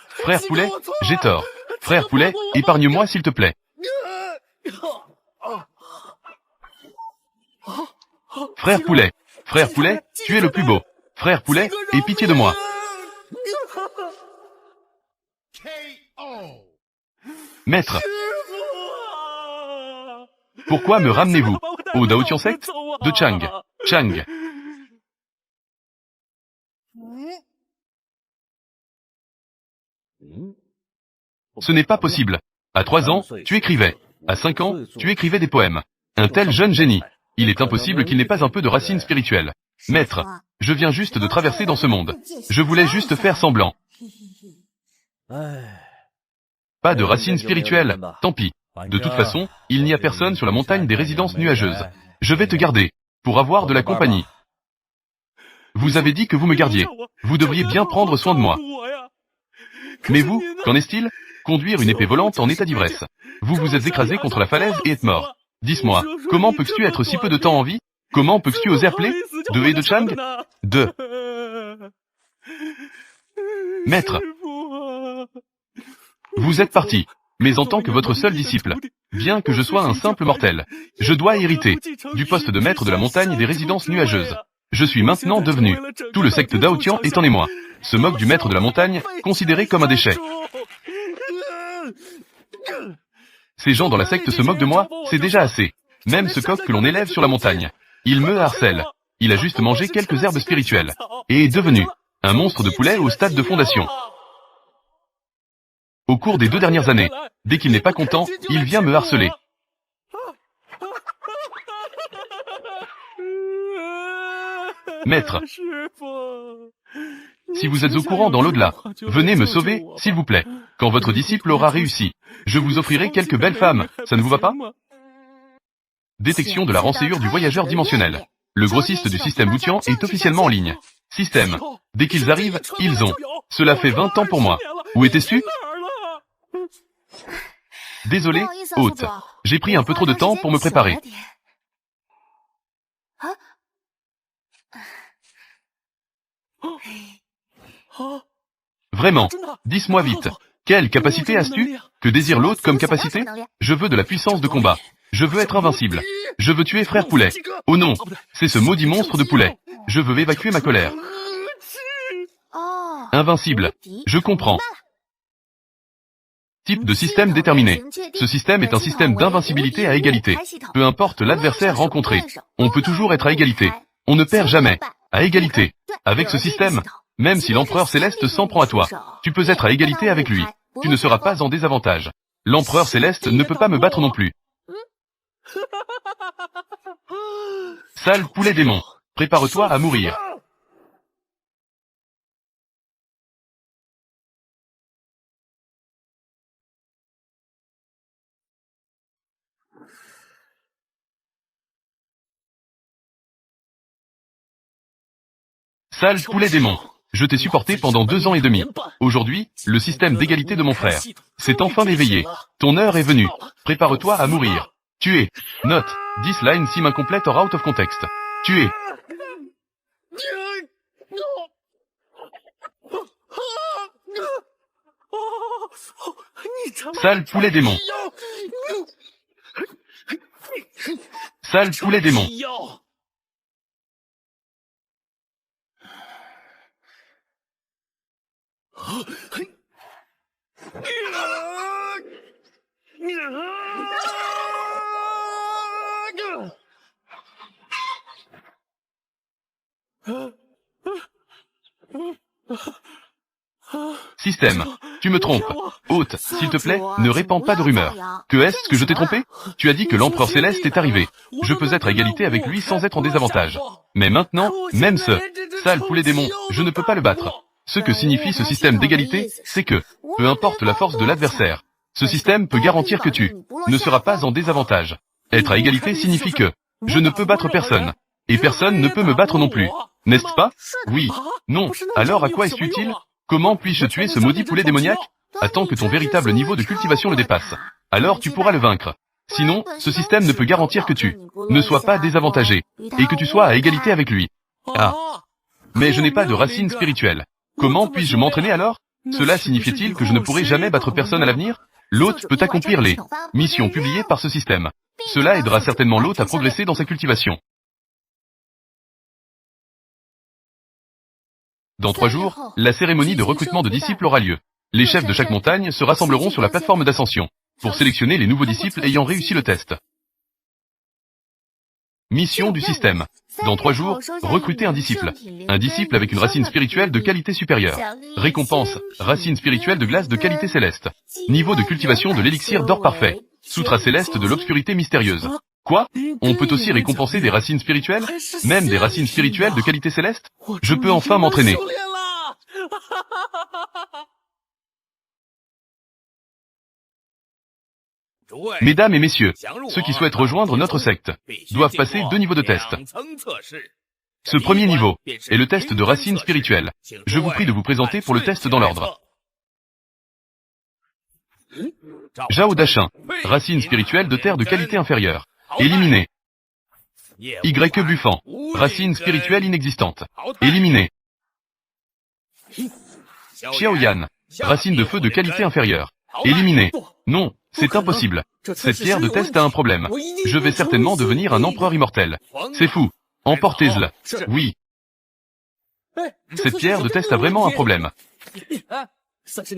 Frère Poulet, j'ai tort. Frère Poulet, épargne-moi s'il te plaît. Frère Poulet, tu es le plus beau. Frère Poulet, aie pitié de moi. Maître, pourquoi me ramenez-vous au Daotian Sect de Chang? Ce n'est pas possible. À 3 ans, tu écrivais. À 5 ans, tu écrivais des poèmes. Un tel jeune génie. Il est impossible qu'il n'ait pas un peu de racines spirituelles. Maître, je viens juste de traverser dans ce monde. Je voulais juste faire semblant. Pas de racines spirituelles, tant pis. De toute façon, il n'y a personne sur la montagne des résidences nuageuses. Je vais te garder, pour avoir de la compagnie. Vous avez dit que vous me gardiez. Vous devriez bien prendre soin de moi. Mais vous, qu'en est-il? Conduire une épée volante en état d'ivresse. Vous vous êtes écrasé contre la falaise et êtes mort. Dis-moi, comment peux-tu être si peu de temps en vie? Comment peux-tu oser appeler de et de Chang? Maître, vous êtes parti. Mais en tant que votre seul disciple, bien que je sois un simple mortel, je dois hériter du poste de maître de la montagne des résidences nuageuses. Je suis maintenant devenu. Tout le secte Daotian est en émoi. Se moque du maître de la montagne, considéré comme un déchet. Ces gens dans la secte se moquent de moi, c'est déjà assez. Même ce coq que l'on élève sur la montagne. Il me harcèle. Il a juste mangé quelques herbes spirituelles. Et est devenu un monstre de poulet au stade de fondation. Au cours des 2 dernières années, dès qu'il n'est pas content, il vient me harceler. Maître, si vous êtes au courant dans l'au-delà, venez me sauver, s'il vous plaît. Quand votre disciple aura réussi, je vous offrirai quelques belles femmes, ça ne vous va pas? Détection de la renséure du voyageur dimensionnel. Le grossiste du système Boutian est officiellement en ligne. Système. Dès qu'ils arrivent, ils ont. Cela fait 20 ans pour moi. Où étais-tu? Désolé, hôte. J'ai pris un peu trop de temps pour me préparer. Vraiment, dis-moi vite. Quelle capacité as-tu? Que désire l'hôte comme capacité? Je veux de la puissance de combat. Je veux être invincible. Je veux tuer frère Poulet. Oh non, c'est ce maudit monstre de poulet. Je veux évacuer ma colère. Invincible. Je comprends. Type de système déterminé. Ce système est un système d'invincibilité à égalité. Peu importe l'adversaire rencontré. On peut toujours être à égalité. On ne perd jamais. À égalité. Avec ce système, même si l'empereur céleste s'en prend à toi, tu peux être à égalité avec lui. Tu ne seras pas en désavantage. L'empereur céleste ne peut pas me battre non plus. Sale poulet démon. Prépare-toi à mourir. Sale poulet démon. Je t'ai supporté pendant 2 ans et demi. Aujourd'hui, le système d'égalité de mon frère s'est enfin éveillé. Ton heure est venue. Prépare-toi à mourir. Tu es. Note. This line seem incomplete or out of context. Tu es. Sale poulet démon. Sale poulet démon. Système. Tu me trompes. Hôte, s'il te plaît, ne répands pas de rumeurs. Que est-ce que je t'ai trompé? Tu as dit que l'empereur céleste est arrivé. Je peux être à égalité avec lui sans être en désavantage. Mais maintenant, même ce sale poulet démon, je ne peux pas le battre. Ce que signifie ce système d'égalité, c'est que, peu importe la force de l'adversaire, ce système peut garantir que tu ne seras pas en désavantage. Être à égalité signifie que je ne peux battre personne. Et personne ne peut me battre non plus. N'est-ce pas? Oui. Non. Alors à quoi est-ce utile? Comment puis-je tuer ce maudit poulet démoniaque? Attends que ton véritable niveau de cultivation le dépasse. Alors tu pourras le vaincre. Sinon, ce système ne peut garantir que tu ne sois pas désavantagé, et que tu sois à égalité avec lui. Ah. Mais je n'ai pas de racine spirituelle. Comment puis-je m'entraîner alors? Cela signifie-t-il que je ne pourrai jamais battre personne à l'avenir? L'hôte peut accomplir les missions publiées par ce système. Cela aidera certainement l'hôte à progresser dans sa cultivation. Dans 3 jours, la cérémonie de recrutement de disciples aura lieu. Les chefs de chaque montagne se rassembleront sur la plateforme d'ascension pour sélectionner les nouveaux disciples ayant réussi le test. Mission du système. Dans 3 jours, recrutez un disciple. Un disciple avec une racine spirituelle de qualité supérieure. Récompense, racine spirituelle de glace de qualité céleste. Niveau de cultivation de l'élixir d'or parfait. Soutra céleste de l'obscurité mystérieuse. Quoi? On peut aussi récompenser des racines spirituelles? Même des racines spirituelles de qualité céleste? Je peux enfin m'entraîner. Mesdames et messieurs, ceux qui souhaitent rejoindre notre secte doivent passer 2 niveaux de test. Ce premier niveau est le test de racine spirituelle. Je vous prie de vous présenter pour le test dans l'ordre. Zhao Dachin, racine spirituelle de terre de qualité inférieure. Éliminé. Y. Buffan, racine spirituelle inexistante. Éliminé. Xiao Yan, racine de feu de qualité inférieure. Éliminé. Non, c'est impossible. Cette pierre de test a un problème. Je vais certainement devenir un empereur immortel. C'est fou. Emportez-la. Oui. Cette pierre de test a vraiment un problème.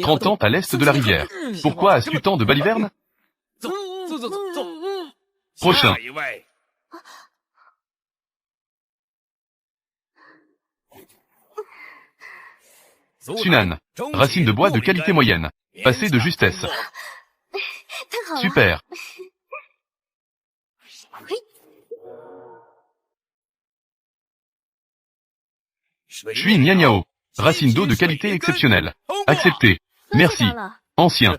30 ans à l'est de la rivière. Pourquoi as-tu tant de balivernes? Prochain. Sunan, racine de bois de qualité moyenne. Passé de justesse. Super. Shui Nianyao, racine d'eau de qualité exceptionnelle. Accepté. Merci. Ancien.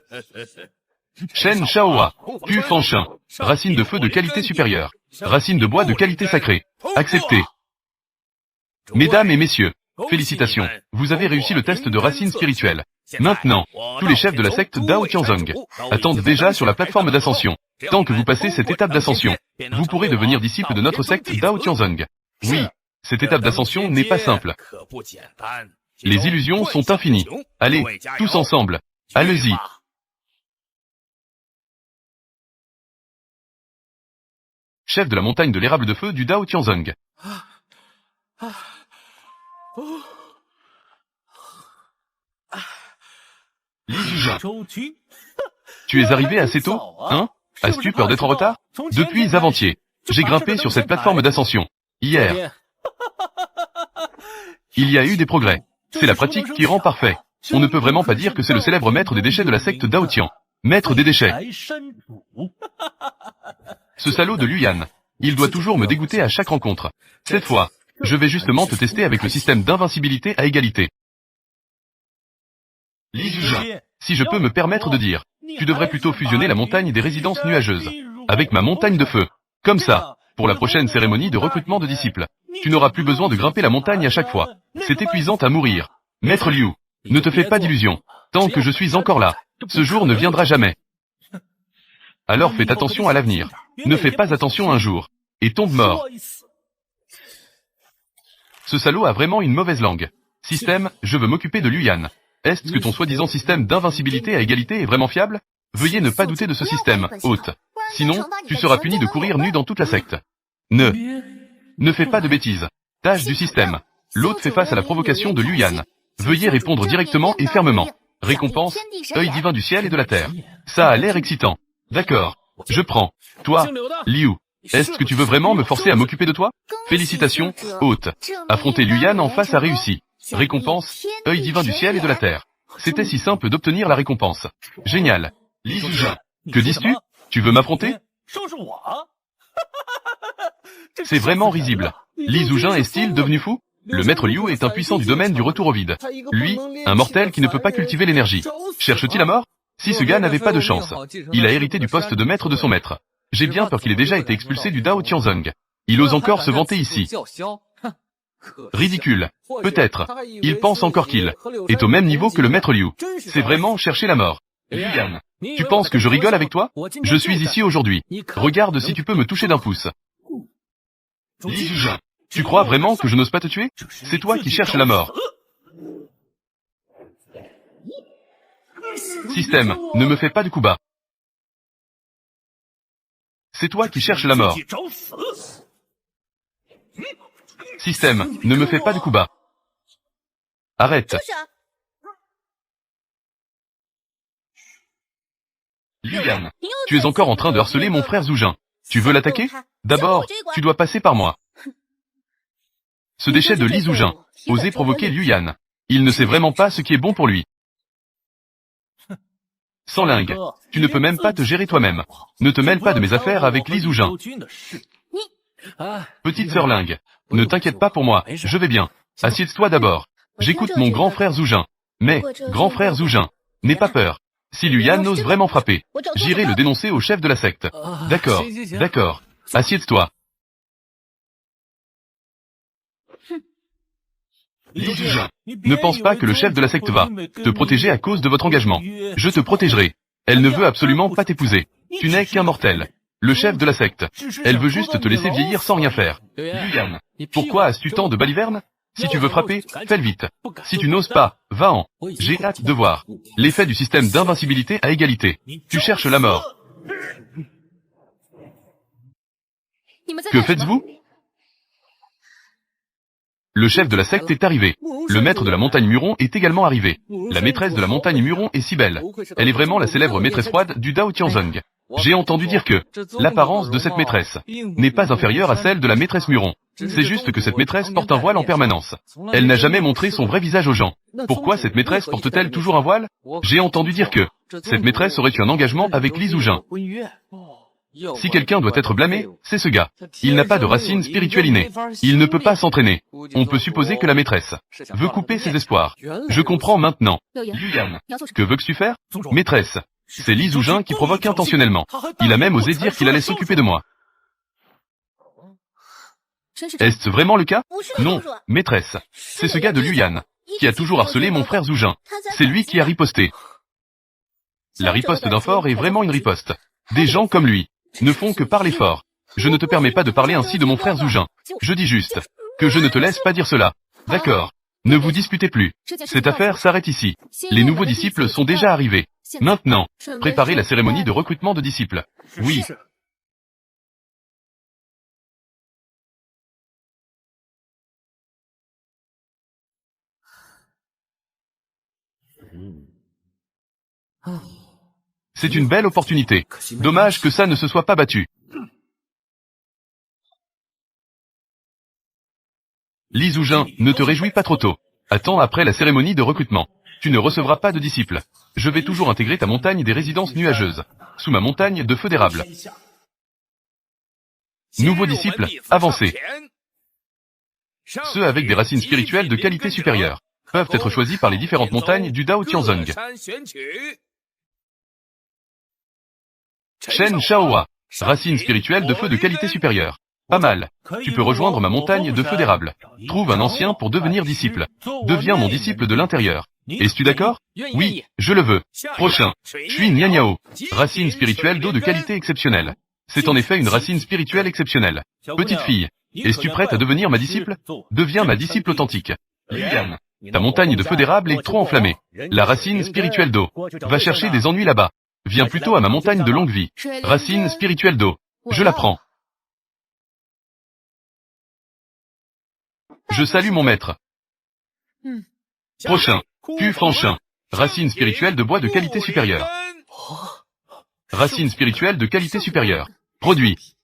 Shen Shaohua, Pu Fanchin, racine de feu de qualité supérieure. Racine de bois de qualité sacrée. Accepté. Mesdames et messieurs, félicitations, vous avez réussi le test de racine spirituelle. Maintenant, tous les chefs de la secte Dao Tianzong attendent déjà sur la plateforme d'ascension. Tant que vous passez cette étape d'ascension, vous pourrez devenir disciple de notre secte Dao Tianzong. Oui, cette étape d'ascension n'est pas simple. Les illusions sont infinies. Allez, tous ensemble. Allez-y. Chef de la montagne de l'érable de feu du Dao Tianzong. Li Jujin. Tu es arrivé assez tôt, hein? As-tu peur d'être en retard? Depuis avant-hier, j'ai grimpé sur cette plateforme d'ascension. Hier. Il y a eu des progrès. C'est la pratique qui rend parfait. On ne peut vraiment pas dire que c'est le célèbre maître des déchets de la secte Dao Tian. Maître des déchets. Ce salaud de Luyan. Il doit toujours me dégoûter à chaque rencontre. Cette fois, je vais justement te tester avec le système d'invincibilité à égalité. Li Jujin, si je peux me permettre de dire, tu devrais plutôt fusionner la montagne des résidences nuageuses avec ma montagne de feu. Comme ça, pour la prochaine cérémonie de recrutement de disciples, tu n'auras plus besoin de grimper la montagne à chaque fois. C'est épuisant à mourir. Maître Liu, ne te fais pas d'illusions. Tant que je suis encore là, ce jour ne viendra jamais. Alors fais attention à l'avenir. Ne fais pas attention un jour, et tombe mort. Ce salaud a vraiment une mauvaise langue. Système, je veux m'occuper de Luyan. Est-ce que ton soi-disant système d'invincibilité à égalité est vraiment fiable? Veuillez ne pas douter de ce système, hôte. Sinon, tu seras puni de courir nu dans toute la secte. Ne fais pas de bêtises. Tâche du système. L'hôte fait face à la provocation de Luyan. Veuillez répondre directement et fermement. Récompense, œil divin du ciel et de la terre. Ça a l'air excitant. D'accord. Je prends. Toi, Liu. Est-ce que tu veux vraiment me forcer à m'occuper de toi? Félicitations, hôte. Affronter Luyan en face a réussi. Récompense, œil divin du ciel et de la terre. C'était si simple d'obtenir la récompense. Génial. Li Jujin. Que dis-tu? Tu veux m'affronter? C'est vraiment risible. Li Jujin est-il devenu fou? Le maître Liu est un puissant du domaine du retour au vide. Lui, un mortel qui ne peut pas cultiver l'énergie. Cherche-t-il la mort? Si ce gars n'avait pas de chance, il a hérité du poste de maître de son maître. J'ai bien peur qu'il ait déjà été expulsé du Dao Tianzong. Il ose encore se vanter ici. Ridicule. Peut-être. Il pense encore qu'il est au même niveau que le maître Liu. C'est vraiment chercher la mort. Liu Yan, tu penses que je rigole avec toi? Je suis ici aujourd'hui. Regarde si tu peux me toucher d'un pouce. Li Zhuzhen, tu crois vraiment que je n'ose pas te tuer? C'est toi qui cherches la mort. Système, ne me fais pas de coup bas. C'est toi qui cherches la mort. Système, ne me fais pas de coup bas. Arrête. Liu Yan, tu es encore en train de harceler mon frère Zhuzhen. Tu veux l'attaquer? D'abord, tu dois passer par moi. Ce déchet de Li Zhuzhen, osait provoquer Liu Yan. Il ne sait vraiment pas ce qui est bon pour lui. Sans lingue, tu ne peux même pas te gérer toi-même. Ne te mêle pas de mes affaires avec Li Zhuzhen. Petite sœur Lingue, ne t'inquiète pas pour moi, je vais bien. Assieds-toi d'abord. J'écoute mon grand frère Zhuzhen. Mais, grand frère Zhuzhen, n'aie pas peur. Si Liu Yan ose vraiment frapper, j'irai le dénoncer au chef de la secte. D'accord, d'accord. Assieds-toi. Li Zhuzhen, ne pense pas que le chef de la secte va te protéger à cause de votre engagement. Je te protégerai. Elle ne veut absolument pas t'épouser. Tu n'es qu'un mortel. Le chef de la secte. Elle veut juste te laisser vieillir sans rien faire. Liu Yan, pourquoi as-tu tant de balivernes? Si tu veux frapper, fais-le vite. Si tu n'oses pas, va-en. J'ai hâte de voir l'effet du système d'invincibilité à égalité. Tu cherches la mort. Que faites-vous? Le chef de la secte est arrivé. Le maître de la montagne Muron est également arrivé. La maîtresse de la montagne Muron est si belle. Elle est vraiment la célèbre maîtresse froide du Dao Tianzong. J'ai entendu dire que l'apparence de cette maîtresse n'est pas inférieure à celle de la maîtresse Muron. C'est juste que cette maîtresse porte un voile en permanence. Elle n'a jamais montré son vrai visage aux gens. Pourquoi cette maîtresse porte-t-elle toujours un voile? J'ai entendu dire que cette maîtresse aurait eu un engagement avec Li Zhuzhen. Si quelqu'un doit être blâmé, c'est ce gars. Il n'a pas de racine spirituelle innée. Il ne peut pas s'entraîner. On peut supposer que la maîtresse veut couper ses espoirs. Je comprends maintenant. Liu Yan, que veux-tu faire? Maîtresse, c'est Li Zhuzhen qui provoque intentionnellement. Il a même osé dire qu'il allait s'occuper de moi. Est-ce vraiment le cas? Non, maîtresse. C'est ce gars de Liu Yan, qui a toujours harcelé mon frère Zhuzhen. C'est lui qui a riposté. La riposte d'un fort est vraiment une riposte. Des gens comme lui ne font que parler fort. Je ne te permets pas de parler ainsi de mon frère Zhuzhen. Je dis juste que je ne te laisse pas dire cela. D'accord. Ne vous disputez plus. Cette affaire s'arrête ici. Les nouveaux disciples sont déjà arrivés. Maintenant, préparez la cérémonie de recrutement de disciples. Oui. C'est une belle opportunité. Dommage que ça ne se soit pas battu. Li Zhuzhen, ne te réjouis pas trop tôt. Attends après la cérémonie de recrutement. Tu ne recevras pas de disciples. Je vais toujours intégrer ta montagne des résidences nuageuses. Sous ma montagne de feu d'érable. Nouveaux disciples, avancez. Ceux avec des racines spirituelles de qualité supérieure peuvent être choisis par les différentes montagnes du Dao Tianzong. Shen Shaohua, racine spirituelle de feu de qualité supérieure. Pas mal. Tu peux rejoindre ma montagne de feu d'érable. Trouve un ancien pour devenir disciple. Deviens mon disciple de l'intérieur. Es-tu d'accord? Oui, je le veux. Prochain. Shui Nianyao, racine spirituelle d'eau de qualité exceptionnelle. C'est en effet une racine spirituelle exceptionnelle. Petite fille, es-tu prête à devenir ma disciple? Deviens ma disciple authentique. Liu Yan, ta montagne de feu d'érable est trop enflammée. La racine spirituelle d'eau va chercher des ennuis là-bas. Viens plutôt à ma montagne de longue vie. Racine spirituelle d'eau. Je la prends. Je salue mon maître. Prochain. Q Fanchin. Racine spirituelle de bois de qualité supérieure. Racine spirituelle de qualité supérieure. Produit.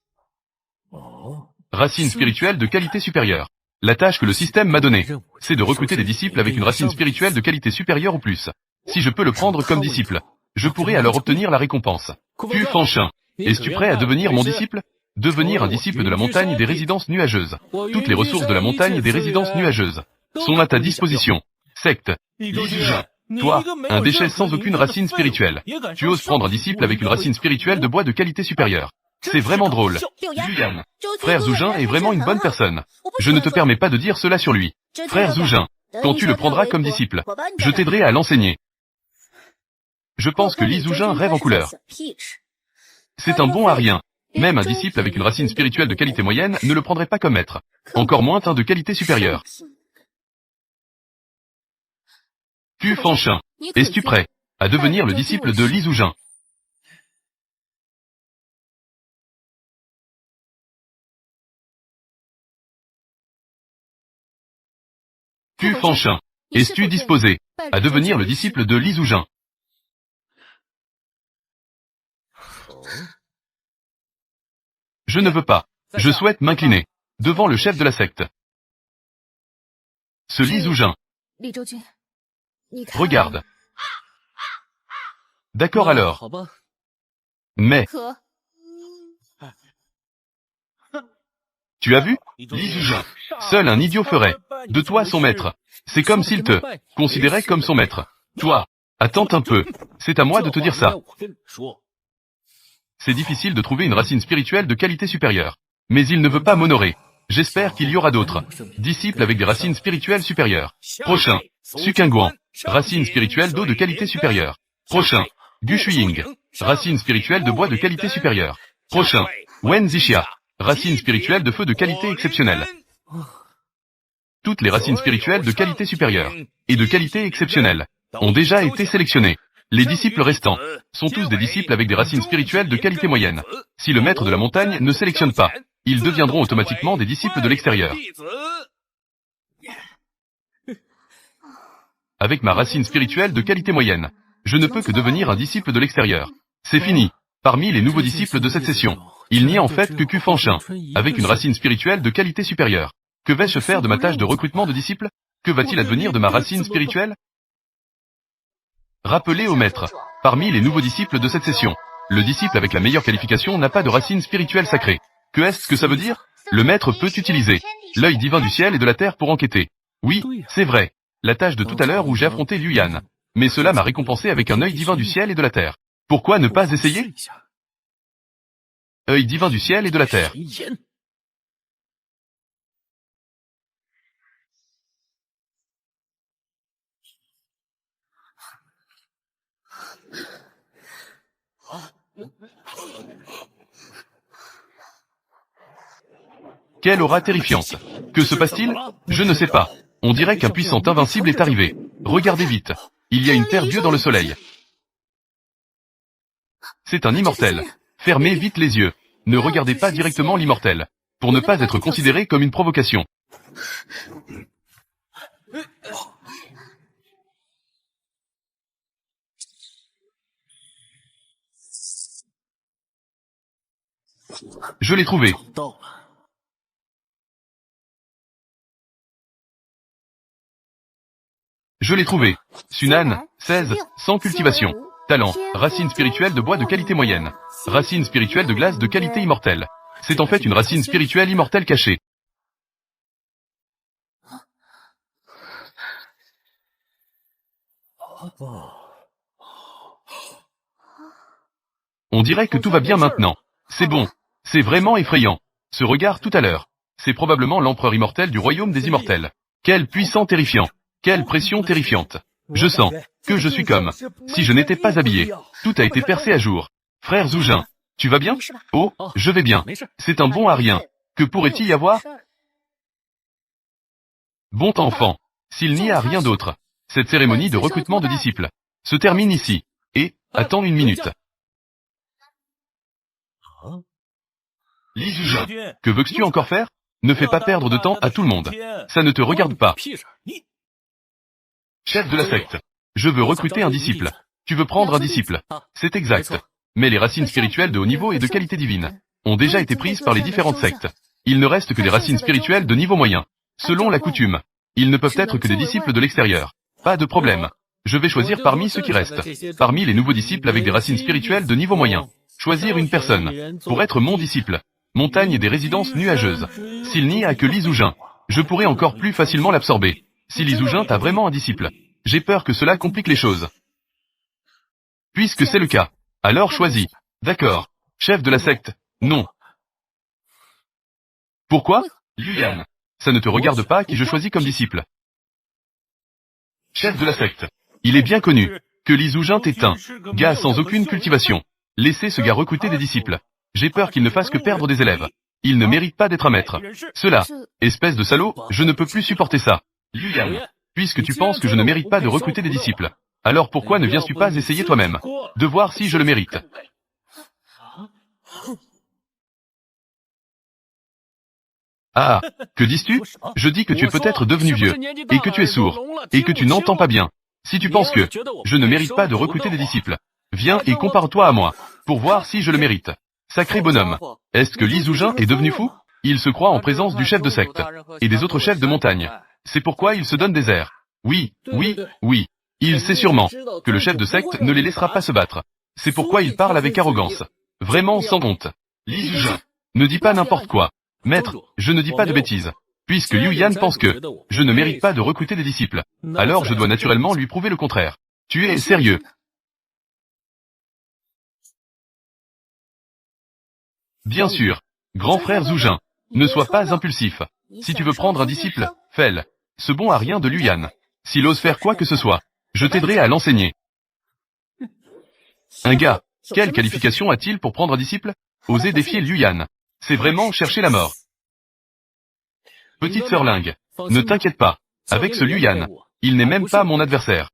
Racine spirituelle de qualité supérieure. La tâche que le système m'a donnée, c'est de recruter des disciples avec une racine spirituelle de qualité supérieure ou plus. Si je peux le prendre comme disciple, je pourrai alors obtenir la récompense. Q Fanchin. Es-tu prêt à devenir mon disciple? Devenir un disciple de la montagne des résidences nuageuses. Toutes les ressources de la montagne des résidences nuageuses sont à ta disposition. Secte. Li Zhuzhen. Toi, un déchet sans aucune racine spirituelle. Tu oses prendre un disciple avec une racine spirituelle de bois de qualité supérieure. C'est vraiment drôle. Liu Yan. Frère Zhuzhen est vraiment une bonne personne. Je ne te permets pas de dire cela sur lui. Frère Zhuzhen, quand tu le prendras comme disciple, je t'aiderai à l'enseigner. Je pense que Li Zujin rêve en couleur. C'est un bon à rien. Même un disciple avec une racine spirituelle de qualité moyenne ne le prendrait pas comme maître. Encore moins un de qualité supérieure. Q Fanchin, es-tu prêt à devenir le disciple de Li Zujin? Q Fanchin, es-tu disposé à devenir le disciple de Li Zujin? Je ne veux pas. Je souhaite m'incliner devant le chef de la secte. Ce Li Zujin. Regarde. D'accord alors. Mais... Tu as vu? Li Zujin. Seul un idiot ferait de toi son maître. C'est comme s'il te considérait comme son maître. Toi, attends un peu. C'est à moi de te dire ça. C'est difficile de trouver une racine spirituelle de qualité supérieure. Mais il ne veut pas m'honorer. J'espère qu'il y aura d'autres disciples avec des racines spirituelles supérieures. Prochain, Su Kingguan, racine spirituelle d'eau de qualité supérieure. Prochain, Gu Shuiying, racine spirituelle de bois de qualité supérieure. Prochain, Wen Zixia, racine spirituelle de feu de qualité exceptionnelle. Toutes les racines spirituelles de qualité supérieure et de qualité exceptionnelle ont déjà été sélectionnées. Les disciples restants sont tous des disciples avec des racines spirituelles de qualité moyenne. Si le maître de la montagne ne sélectionne pas, ils deviendront automatiquement des disciples de l'extérieur. Avec ma racine spirituelle de qualité moyenne, je ne peux que devenir un disciple de l'extérieur. C'est fini. Parmi les nouveaux disciples de cette session, il n'y a en fait que Q Fanchin, avec une racine spirituelle de qualité supérieure. Que vais-je faire de ma tâche de recrutement de disciples? Que va-t-il advenir de ma racine spirituelle? Rappelez au maître, parmi les nouveaux disciples de cette session, le disciple avec la meilleure qualification n'a pas de racine spirituelle sacrée. Que est-ce que ça veut dire? Le maître peut utiliser l'œil divin du ciel et de la terre pour enquêter. Oui, c'est vrai. La tâche de tout à l'heure où j'ai affronté Liu Yan. Mais cela m'a récompensé avec un œil divin du ciel et de la terre. Pourquoi ne pas essayer? Œil divin du ciel et de la terre. Quelle aura terrifiante. Que se passe-t-il? Je ne sais pas. On dirait qu'un puissant invincible est arrivé. Regardez vite. Il y a une terre-dieu dans le soleil. C'est un immortel. Fermez vite les yeux. Ne regardez pas directement l'immortel. Pour ne pas être considéré comme une provocation. Je l'ai trouvé. Je l'ai trouvé. Sunan, 16, sans cultivation. Talent, racine spirituelle de bois de qualité moyenne. Racine spirituelle de glace de qualité immortelle. C'est en fait une racine spirituelle immortelle cachée. On dirait que tout va bien maintenant. C'est bon. C'est vraiment effrayant. Ce regard tout à l'heure. C'est probablement l'empereur immortel du royaume des immortels. Quel puissant terrifiant. Quelle pression terrifiante. Je sens que je suis comme si je n'étais pas habillé. Tout a été percé à jour. Frère Zujin, tu vas bien? Oh, je vais bien. C'est un bon à rien. Que pourrait-il y avoir? Bon enfant. S'il n'y a rien d'autre, cette cérémonie de recrutement de disciples se termine ici. Et, attends une minute. Li Zujin, que veux-tu encore faire? Ne fais pas perdre de temps à tout le monde. Ça ne te regarde pas. Chef de la secte. Je veux recruter un disciple. Tu veux prendre un disciple. C'est exact. Mais les racines spirituelles de haut niveau et de qualité divine ont déjà été prises par les différentes sectes. Il ne reste que des racines spirituelles de niveau moyen. Selon la coutume, ils ne peuvent être que des disciples de l'extérieur. Pas de problème. Je vais choisir parmi ceux qui restent. Parmi les nouveaux disciples avec des racines spirituelles de niveau moyen. Choisir une personne pour être mon disciple. Montagne et des résidences nuageuses. S'il n'y a que Li Zujin, je pourrais encore plus facilement l'absorber. Si Li Zujin t'a vraiment un disciple, j'ai peur que cela complique les choses. Puisque c'est le cas, alors choisis. D'accord. Chef de la secte, non. Pourquoi? Liu Yan. Ça ne te regarde pas qui je choisis comme disciple. Chef de la secte. Il est bien connu Que Li Zujin t'ait un gars sans aucune cultivation. Laissez ce gars recruter des disciples. J'ai peur qu'il ne fasse que perdre des élèves. Il ne mérite pas d'être un maître. Cela, espèce de salaud, je ne peux plus supporter ça. Liu Yan, puisque tu penses que je ne mérite pas de recruter des disciples, alors pourquoi ne viens-tu pas essayer toi-même, de voir si je le mérite? Ah, que dis-tu? Je dis que tu es peut-être devenu vieux, et que tu es sourd, et que tu n'entends pas bien. Si tu penses que je ne mérite pas de recruter des disciples, viens et compare-toi à moi, pour voir si je le mérite. Sacré bonhomme, est-ce que Li Zujin est devenu fou? Il se croit en présence du chef de secte, et des autres chefs de montagne. C'est pourquoi il se donne des airs. Oui, oui, oui. Il sait sûrement que le chef de secte ne les laissera pas se battre. C'est pourquoi il parle avec arrogance. Vraiment sans honte. Li Zujin, ne dis pas n'importe quoi. Maître, je ne dis pas de bêtises. Puisque Liu Yan pense que je ne mérite pas de recruter des disciples, alors je dois naturellement lui prouver le contraire. Tu es sérieux? Bien sûr. Grand frère Zujin, ne sois pas impulsif. Si tu veux prendre un disciple, fais-le. Ce bon à rien de Liu Yan. S'il ose faire quoi que ce soit, je t'aiderai à l'enseigner. Un gars, quelle qualification a-t-il pour prendre un disciple? Oser défier Liu Yan. C'est vraiment chercher la mort. Petite sœur Ling, ne t'inquiète pas. Avec ce Liu Yan, il n'est même pas mon adversaire.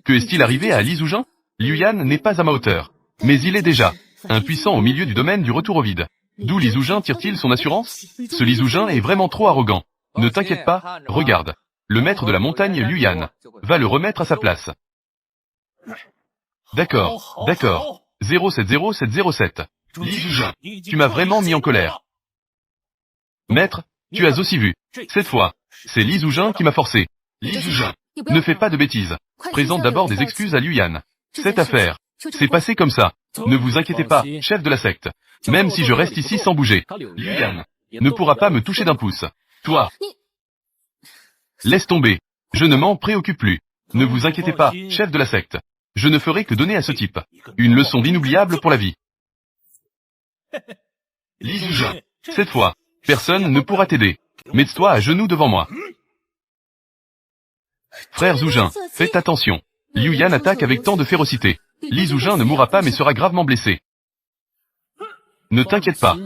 Que est-il arrivé à Li Zujin? Liu Yan n'est pas à ma hauteur. Mais il est déjà impuissant au milieu du domaine du retour au vide. D'où Li Zujin tire-t-il son assurance? Ce Li Zujin est vraiment trop arrogant. Ne t'inquiète pas, regarde. Le maître de la montagne Liu Yan va le remettre à sa place. D'accord, d'accord. 070707. Li Zujin, tu m'as vraiment mis en colère. Maître, tu as aussi vu. Cette fois, c'est Li Zujin qui m'a forcé. Li Zujin, ne fais pas de bêtises. Présente d'abord des excuses à Liu Yan. Cette affaire, c'est passé comme ça. Ne vous inquiétez pas, chef de la secte. Même si je reste ici sans bouger, Liu Yan ne pourra pas me toucher d'un pouce. Toi, laisse tomber. Je ne m'en préoccupe plus. Ne vous inquiétez pas, chef de la secte. Je ne ferai que donner à ce type une leçon inoubliable pour la vie. Li Zujin, cette fois, personne ne pourra t'aider. Mets-toi à genoux devant moi. Frère Zujin, faites attention. Liu Yan attaque avec tant de férocité. Li Zujin ne mourra pas mais sera gravement blessé. Ne t'inquiète pas.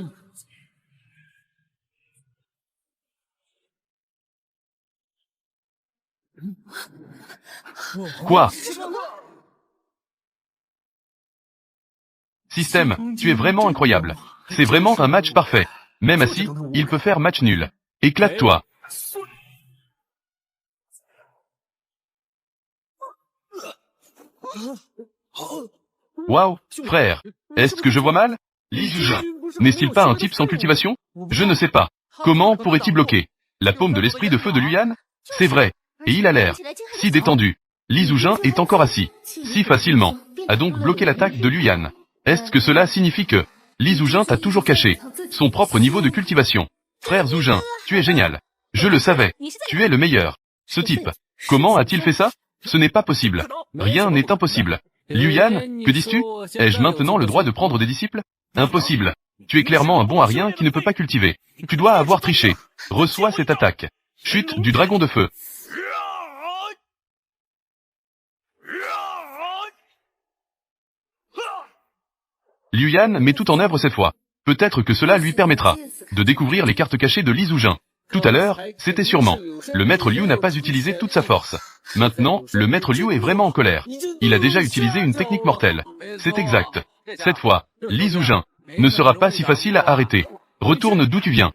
Quoi? Système, tu es vraiment incroyable. C'est vraiment un match parfait. Même assis, il peut faire match nul. Éclate-toi. Waouh, frère. Est-ce que je vois mal? Li Zujin, n'est-il pas un type sans cultivation? Je ne sais pas. Comment pourrait-il bloquer la paume de l'esprit de feu de Liu Yan? C'est vrai. Et il a l'air si détendu. Li Zujin est encore assis si facilement. A donc bloqué l'attaque de Liu Yan. Est-ce que cela signifie que Li Zujin t'a toujours caché son propre niveau de cultivation? Frère Zujin, tu es génial. Je le savais. Tu es le meilleur. Ce type, comment a-t-il fait ça? Ce n'est pas possible. Rien n'est impossible. Liu Yan, que dis-tu? Ai-je maintenant le droit de prendre des disciples? Impossible. Tu es clairement un bon à rien qui ne peut pas cultiver. Tu dois avoir triché. Reçois cette attaque. Chute du dragon de feu. Liu Yan met tout en œuvre cette fois. Peut-être que cela lui permettra de découvrir les cartes cachées de Li Zujin. Tout à l'heure, c'était sûrement. Le maître Liu n'a pas utilisé toute sa force. Maintenant, le maître Liu est vraiment en colère. Il a déjà utilisé une technique mortelle. C'est exact. Cette fois, Li Zujin ne sera pas si facile à arrêter. Retourne d'où tu viens.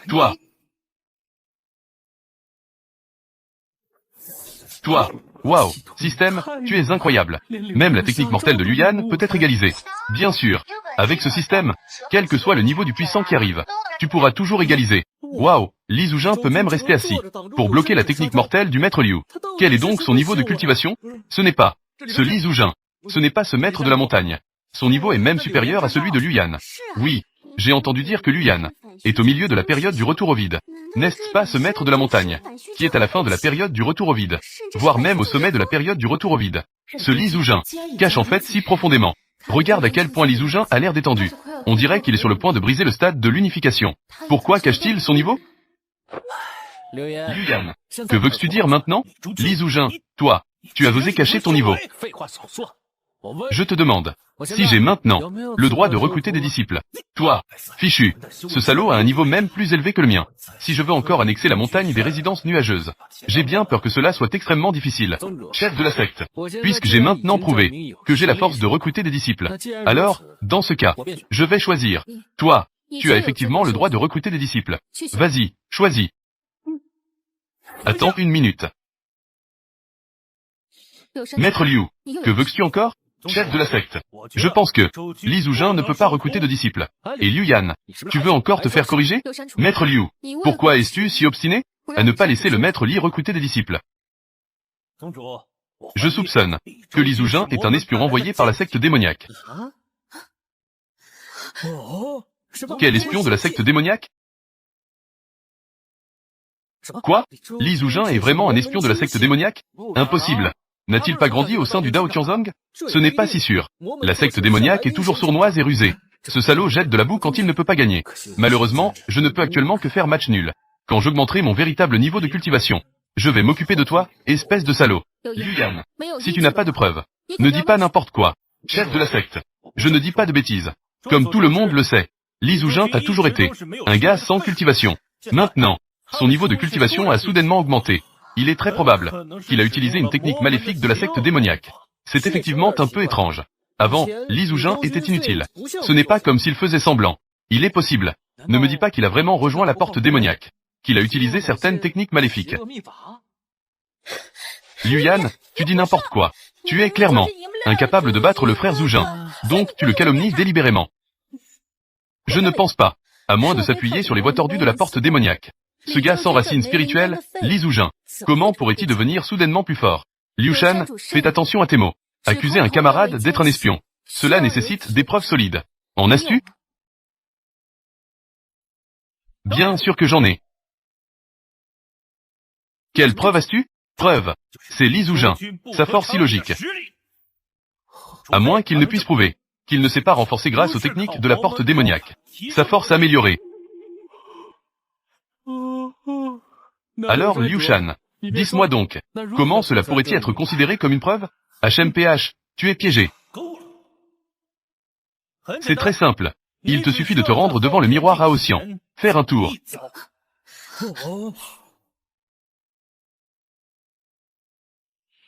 Toi. Waouh, système, tu es incroyable. Même la technique mortelle de Liu Yan peut être égalisée. Bien sûr. Avec ce système, quel que soit le niveau du puissant qui arrive, tu pourras toujours égaliser. Waouh, Li Zujin peut même rester assis pour bloquer la technique mortelle du maître Liu. Quel est donc son niveau de cultivation? Ce n'est pas ce Li Zujin. Ce n'est pas ce maître de la montagne. Son niveau est même supérieur à celui de Liu Yan. Oui, j'ai entendu dire que Liu Yan est au milieu de la période du retour au vide. N'est-ce pas ce maître de la montagne, qui est à la fin de la période du retour au vide, voire même au sommet de la période du retour au vide? Ce Li Zujin cache en fait si profondément. Regarde à quel point Li Zujin a l'air détendu. On dirait qu'il est sur le point de briser le stade de l'unification. Pourquoi cache-t-il son niveau? Liu Yan, que veux-tu dire maintenant? Li Zujin, toi, tu as osé cacher ton niveau. Je te demande, si j'ai maintenant le droit de recruter des disciples. Toi, fichu, ce salaud a un niveau même plus élevé que le mien. Si je veux encore annexer la montagne des résidences nuageuses, j'ai bien peur que cela soit extrêmement difficile. Chef de la secte, puisque j'ai maintenant prouvé que j'ai la force de recruter des disciples, alors, dans ce cas, je vais choisir. Toi, tu as effectivement le droit de recruter des disciples. Vas-y, choisis. Attends une minute. Maître Liu, que veux-tu encore? Chef de la secte, je pense que Li Zujin ne peut pas recruter de disciples. Et Liu Yan, tu veux encore te faire corriger? Maître Liu, pourquoi es-tu si obstiné à ne pas laisser le maître Li recruter des disciples? Je soupçonne que Li Zujin est un espion envoyé par la secte démoniaque. Quel espion de la secte démoniaque? Quoi? Li Zujin est vraiment un espion de la secte démoniaque? Impossible. N'a-t-il pas grandi au sein du Dao Tianzong? Ce n'est pas si sûr. La secte démoniaque est toujours sournoise et rusée. Ce salaud jette de la boue quand il ne peut pas gagner. Malheureusement, je ne peux actuellement que faire match nul. Quand j'augmenterai mon véritable niveau de cultivation, je vais m'occuper de toi, espèce de salaud. Liu Yan, si tu n'as pas de preuves, ne dis pas n'importe quoi. Chef de la secte, je ne dis pas de bêtises. Comme tout le monde le sait, Li Zujin a toujours été un gars sans cultivation. Maintenant, son niveau de cultivation a soudainement augmenté. Il est très probable qu'il a utilisé une technique maléfique de la secte démoniaque. C'est effectivement un peu étrange. Avant, Li Zujin était inutile. Ce n'est pas comme s'il faisait semblant. Il est possible. Ne me dis pas qu'il a vraiment rejoint la porte démoniaque. Qu'il a utilisé certaines techniques maléfiques. Liu Yan, tu dis n'importe quoi. Tu es clairement incapable de battre le frère Zujin. Donc tu le calomnies délibérément. Je ne pense pas. À moins de s'appuyer sur les voies tordues de la porte démoniaque. Ce gars sans racines spirituelles, Li Zujin, comment pourrait-il devenir soudainement plus fort? Liu Shan, fais attention à tes mots. Accuser un camarade d'être un espion. Cela nécessite des preuves solides. En as-tu? Bien sûr que j'en ai. Quelle preuve as-tu? Preuve. C'est Li Zujin. Sa force illogique. À moins qu'il ne puisse prouver qu'il ne s'est pas renforcé grâce aux techniques de la porte démoniaque. Sa force améliorée. Alors Liu Shan, dis-moi donc, comment cela pourrait-il être considéré comme une preuve? HMPH, tu es piégé. C'est très simple. Il te suffit de te rendre devant le miroir à Ossian. Faire un tour.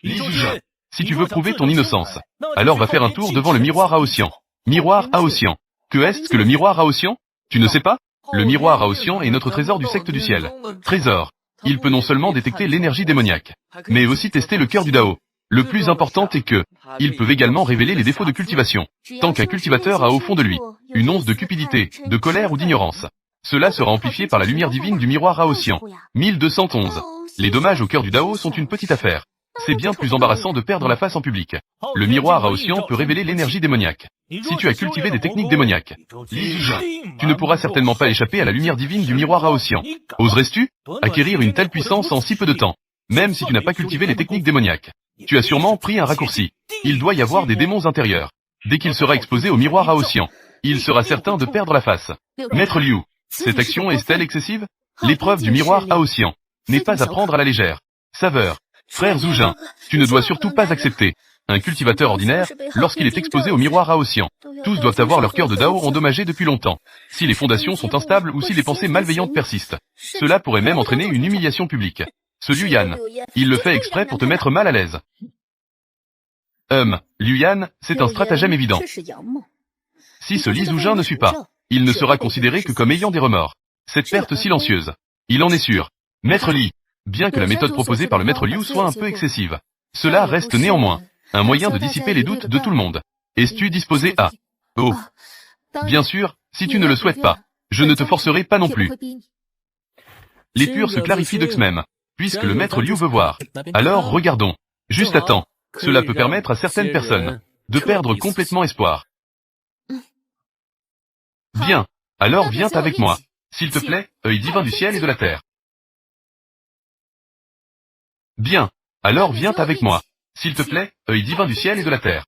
Li Zujin, si tu veux prouver ton innocence, alors va faire un tour devant le miroir à Ossian. Miroir à Ossian. Que est-ce que le miroir à Ossian? Tu ne sais pas? Le miroir à Ossian est notre trésor du secte du ciel. Trésor. Il peut non seulement détecter l'énergie démoniaque, mais aussi tester le cœur du Dao. Le plus important est que, ils peuvent également révéler les défauts de cultivation. Tant qu'un cultivateur a au fond de lui une once de cupidité, de colère ou d'ignorance, cela sera amplifié par la lumière divine du miroir à Ossian. 1211. Les dommages au cœur du Dao sont une petite affaire. C'est bien plus embarrassant de perdre la face en public. Le miroir à Ossian peut révéler l'énergie démoniaque. Si tu as cultivé des techniques démoniaques, Li Zujin, tu ne pourras certainement pas échapper à la lumière divine du miroir à Ossian. Oserais-tu acquérir une telle puissance en si peu de temps, même si tu n'as pas cultivé les techniques démoniaques? Tu as sûrement pris un raccourci. Il doit y avoir des démons intérieurs. Dès qu'il sera exposé au miroir à Ossian, il sera certain de perdre la face. Maître Liu, cette action est-elle excessive? L'épreuve du miroir à Ossian n'est pas à prendre à la légère. Saveur. Frère Zujin, tu ne dois surtout pas accepter. Un cultivateur ordinaire, lorsqu'il est exposé au miroir à Ossian, tous doivent avoir leur cœur de Dao endommagé depuis longtemps. Si les fondations sont instables ou si les pensées malveillantes persistent, cela pourrait même entraîner une humiliation publique. Ce Liu Yan, il le fait exprès pour te mettre mal à l'aise. Liu Yan, c'est un stratagème évident. Si ce Li Zujin ne suit pas, il ne sera considéré que comme ayant des remords. Cette perte silencieuse, il en est sûr. Maître Li, bien que la méthode proposée par le maître Liu soit un peu excessive, cela reste néanmoins un moyen de dissiper les doutes de tout le monde. Es-tu disposé à... Oh. Bien sûr, si tu ne le souhaites pas, je ne te forcerai pas non plus. L'épure se clarifie de même, puisque le maître Liu veut voir. Alors regardons. Juste attends. Cela peut permettre à certaines personnes de perdre complètement espoir. Bien. Alors viens avec moi. S'il te plaît, œil divin du ciel et de la terre. Bien. Alors viens avec moi. S'il te plaît, œil divin du ciel et de la terre.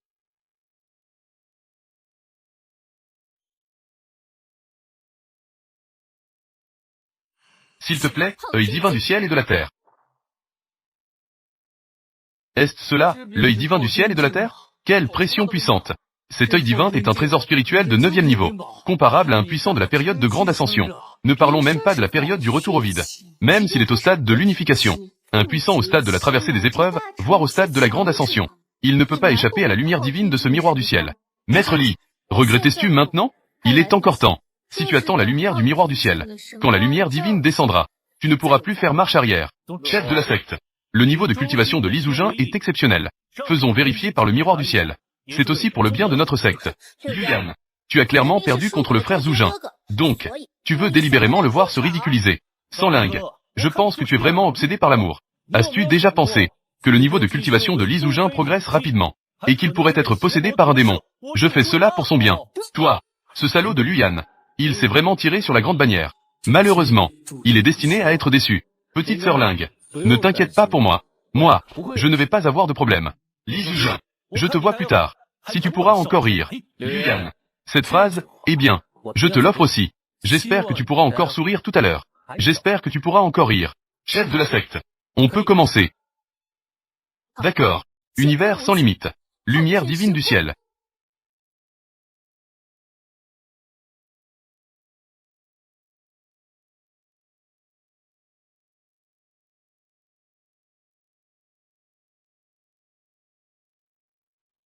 S'il te plaît, œil divin du ciel et de la terre. Est-ce cela, l'œil divin du ciel et de la terre? Quelle pression puissante! Cet œil divin est un trésor spirituel de 9e niveau, comparable à un puissant de la période de grande ascension. Ne parlons même pas de la période du retour au vide. Même s'il est au stade de l'unification. Un puissant au stade de la traversée des épreuves, voire au stade de la grande ascension. Il ne peut pas échapper à la lumière divine de ce miroir du ciel. Maître Li, regrettes-tu maintenant? Il est encore temps. Si tu attends la lumière du miroir du ciel, quand la lumière divine descendra, tu ne pourras plus faire marche arrière. Chef de la secte. Le niveau de cultivation de Li Zhoujin est exceptionnel. Faisons vérifier par le miroir du ciel. C'est aussi pour le bien de notre secte. Yuyan, tu as clairement perdu contre le frère Zhoujin. Donc, tu veux délibérément le voir se ridiculiser. Sans lingue, je pense que tu es vraiment obsédé par l'amour. As-tu déjà pensé que le niveau de cultivation de Li Zhoujin progresse rapidement, et qu'il pourrait être possédé par un démon? Je fais cela pour son bien. Toi, ce salaud de Luyan, il s'est vraiment tiré sur la grande bannière. Malheureusement, il est destiné à être déçu. Petite sœur Lingue, ne t'inquiète pas pour moi. Moi, je ne vais pas avoir de problème. Li Zhoujin, je te vois plus tard. Si tu pourras encore rire. Luyan. Cette phrase, eh bien, je te l'offre aussi. J'espère que tu pourras encore sourire tout à l'heure. J'espère que tu pourras encore rire. Chef de la secte. On peut commencer. D'accord. Univers sans limite. Lumière divine du ciel.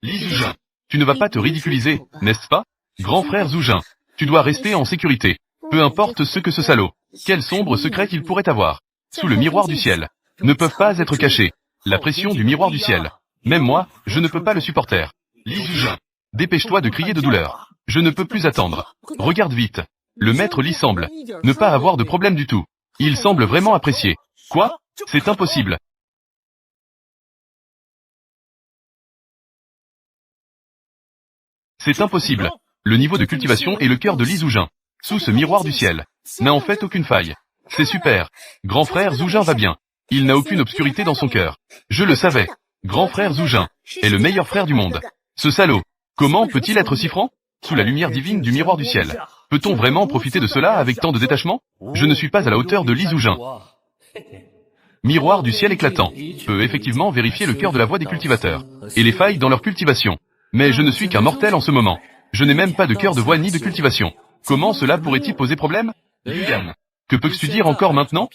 Li Zhoujin, tu ne vas pas te ridiculiser, n'est-ce pas? Grand frère Zhoujin, tu dois rester en sécurité. Peu importe ce que ce salaud, quel sombre secret il pourrait avoir, sous le miroir du ciel, ne peuvent pas être cachés. La pression du miroir du ciel. Même moi, je ne peux pas le supporter. Li Zhoujin, dépêche-toi de crier de douleur. Je ne peux plus attendre. Regarde vite. Le maître Li semble ne pas avoir de problème du tout. Il semble vraiment apprécier. Quoi? C'est impossible. C'est impossible. Le niveau de cultivation et le cœur de Li Zhoujin, sous ce miroir du ciel, n'a en fait aucune faille. C'est super. Grand frère Zhoujin va bien. Il n'a aucune obscurité dans son cœur. Je le savais. Grand frère Zhoujin est le meilleur frère du monde. Ce salaud, comment peut-il être si franc? Sous la lumière divine du miroir du ciel. Peut-on vraiment profiter de cela avec tant de détachement? Je ne suis pas à la hauteur de Li Zhoujin. Miroir du ciel éclatant peut effectivement vérifier le cœur de la voie des cultivateurs, et les failles dans leur cultivation. Mais je ne suis qu'un mortel en ce moment. Je n'ai même pas de cœur de voie ni de cultivation. Comment cela pourrait-il poser problème? Luyan, que peux-tu dire encore maintenant?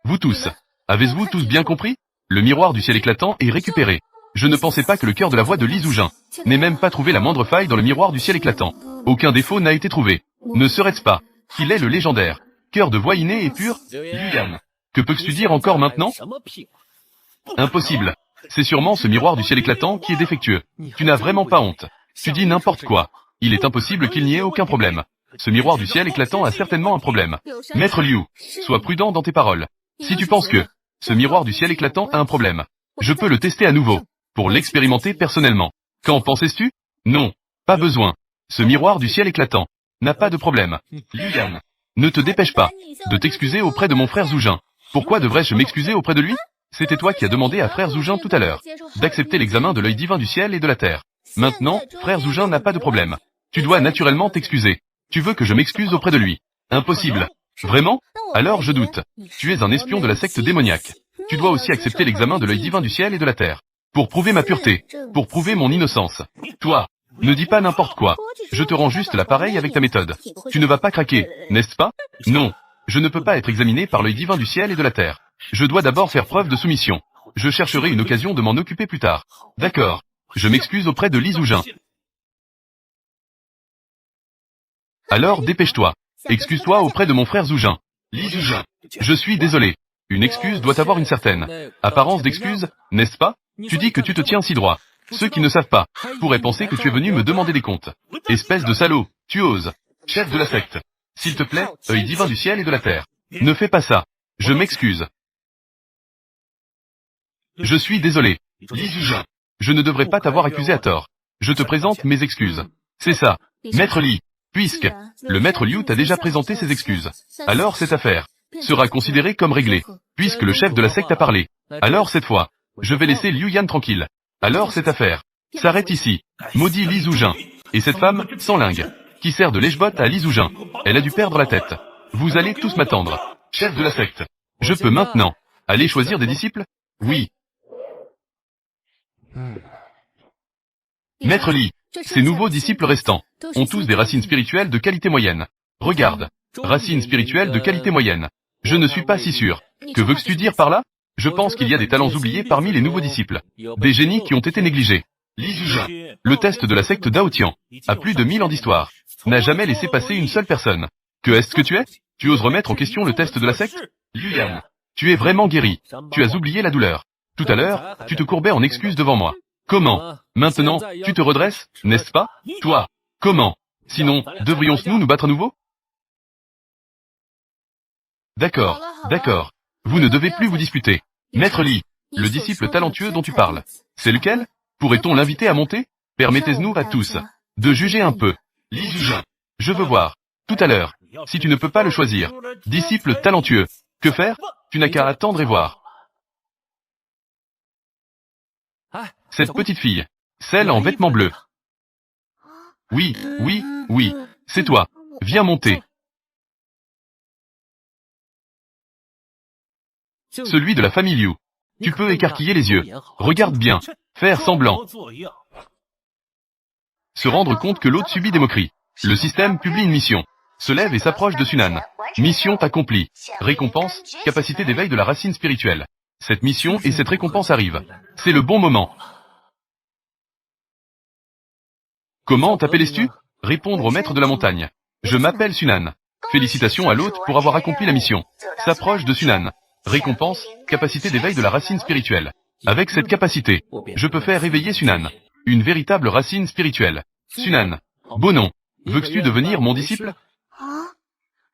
Vous tous, avez-vous tous bien compris? Le miroir du ciel éclatant est récupéré. Je ne pensais pas que le cœur de la voie de Li Zhoujin n'ait même pas trouvé la moindre faille dans le miroir du ciel éclatant. Aucun défaut n'a été trouvé. Ne serait-ce pas qu'il est le légendaire cœur de voie inné et pur? Luyan, que peux-tu dire encore maintenant? Impossible. C'est sûrement ce miroir du ciel éclatant qui est défectueux. Tu n'as vraiment pas honte. Tu dis n'importe quoi. Il est impossible qu'il n'y ait aucun problème. Ce miroir du ciel éclatant a certainement un problème. Maître Liu, sois prudent dans tes paroles. Si tu penses que ce miroir du ciel éclatant a un problème, je peux le tester à nouveau, pour l'expérimenter personnellement. Qu'en pensais-tu? Non, pas besoin. Ce miroir du ciel éclatant n'a pas de problème. Luyan, ne te dépêche pas de t'excuser auprès de mon frère Zhoujin. Pourquoi devrais-je m'excuser auprès de lui? C'était toi qui as demandé à frère Zhoujin tout à l'heure d'accepter l'examen de l'œil divin du ciel et de la terre. Maintenant, frère Zhoujin n'a pas de problème. Tu dois naturellement t'excuser. Tu veux que je m'excuse auprès de lui? Impossible. Vraiment? Alors je doute. Tu es un espion de la secte démoniaque. Tu dois aussi accepter l'examen de l'œil divin du ciel et de la terre. Pour prouver ma pureté. Pour prouver mon innocence. Toi, ne dis pas n'importe quoi. Je te rends juste l'appareil avec ta méthode. Tu ne vas pas craquer, n'est-ce pas? Non. Je ne peux pas être examiné par l'œil divin du ciel et de la terre. Je dois d'abord faire preuve de soumission. Je chercherai une occasion de m'en occuper plus tard. D'accord. Je m'excuse auprès de Li Zhoujin. Alors dépêche-toi. Excuse-toi auprès de mon frère Zhoujin. Li Zhoujin. Je suis désolé. Une excuse doit avoir une certaine apparence d'excuse, n'est-ce pas? Tu dis que tu te tiens si droit. Ceux qui ne savent pas pourraient penser que tu es venu me demander des comptes. Espèce de salaud, tu oses. Chef de la secte. S'il te plaît, œil divin du ciel et de la terre. Ne fais pas ça. Je m'excuse. Je suis désolé. Li Zhoujin. Je ne devrais pas t'avoir accusé à tort. Je te présente mes excuses. C'est ça. Maître Li. Puisque le maître Liu t'a déjà présenté ses excuses. Alors cette affaire sera considéré comme réglé, puisque le chef de la secte a parlé. Alors cette fois, je vais laisser Liu Yan tranquille. Alors cette affaire s'arrête ici. Maudit Li Zujin. Et cette femme, sans lingue, qui sert de lèche-botte à Li Zujin. Elle a dû perdre la tête. Vous allez tous m'attendre. Chef de la secte. Je peux maintenant aller choisir des disciples? Oui. Maître Li, ces nouveaux disciples restants ont tous des racines spirituelles de qualité moyenne. Regarde. Racines spirituelles de qualité moyenne. Je ne suis pas si sûr. Que veux-tu dire par là? Je pense qu'il y a des talents oubliés parmi les nouveaux disciples. Des génies qui ont été négligés. Li Zujin, le test de la secte Dao Tian, a plus de 1000 ans d'histoire, n'a jamais laissé passer une seule personne. Que est-ce que tu es? Tu oses remettre en question le test de la secte? Liu Yan, tu es vraiment guéri. Tu as oublié la douleur. Tout à l'heure, tu te courbais en excuses devant moi. Comment? Maintenant, tu te redresses, n'est-ce pas? Toi, comment? Sinon, devrions-nous nous battre à nouveau? D'accord, d'accord. Vous ne devez plus vous disputer. Maître Li, le disciple talentueux dont tu parles, c'est lequel? Pourrait-on l'inviter à monter? Permettez-nous à tous de juger un peu. Li Zujin, je veux voir. Tout à l'heure, si tu ne peux pas le choisir. Disciple talentueux, que faire? Tu n'as qu'à attendre et voir. Cette petite fille, celle en vêtements bleus. Oui, oui, oui, c'est toi. Viens monter. Celui de la famille Liu. Tu peux écarquiller les yeux. Regarde bien. Faire semblant. Se rendre compte que l'autre subit des moqueries. Le système publie une mission. Se lève et s'approche de Sunan. Mission accomplie. Récompense, capacité d'éveil de la racine spirituelle. Cette mission et cette récompense arrivent. C'est le bon moment. Comment t'appelles-tu? Répondre au maître de la montagne. Je m'appelle Sunan. Félicitations à l'hôte pour avoir accompli la mission. S'approche de Sunan. Récompense, capacité d'éveil de la racine spirituelle. Avec cette capacité, je peux faire réveiller Sunan. Une véritable racine spirituelle. Sunan. Beau nom. Veux-tu devenir mon disciple?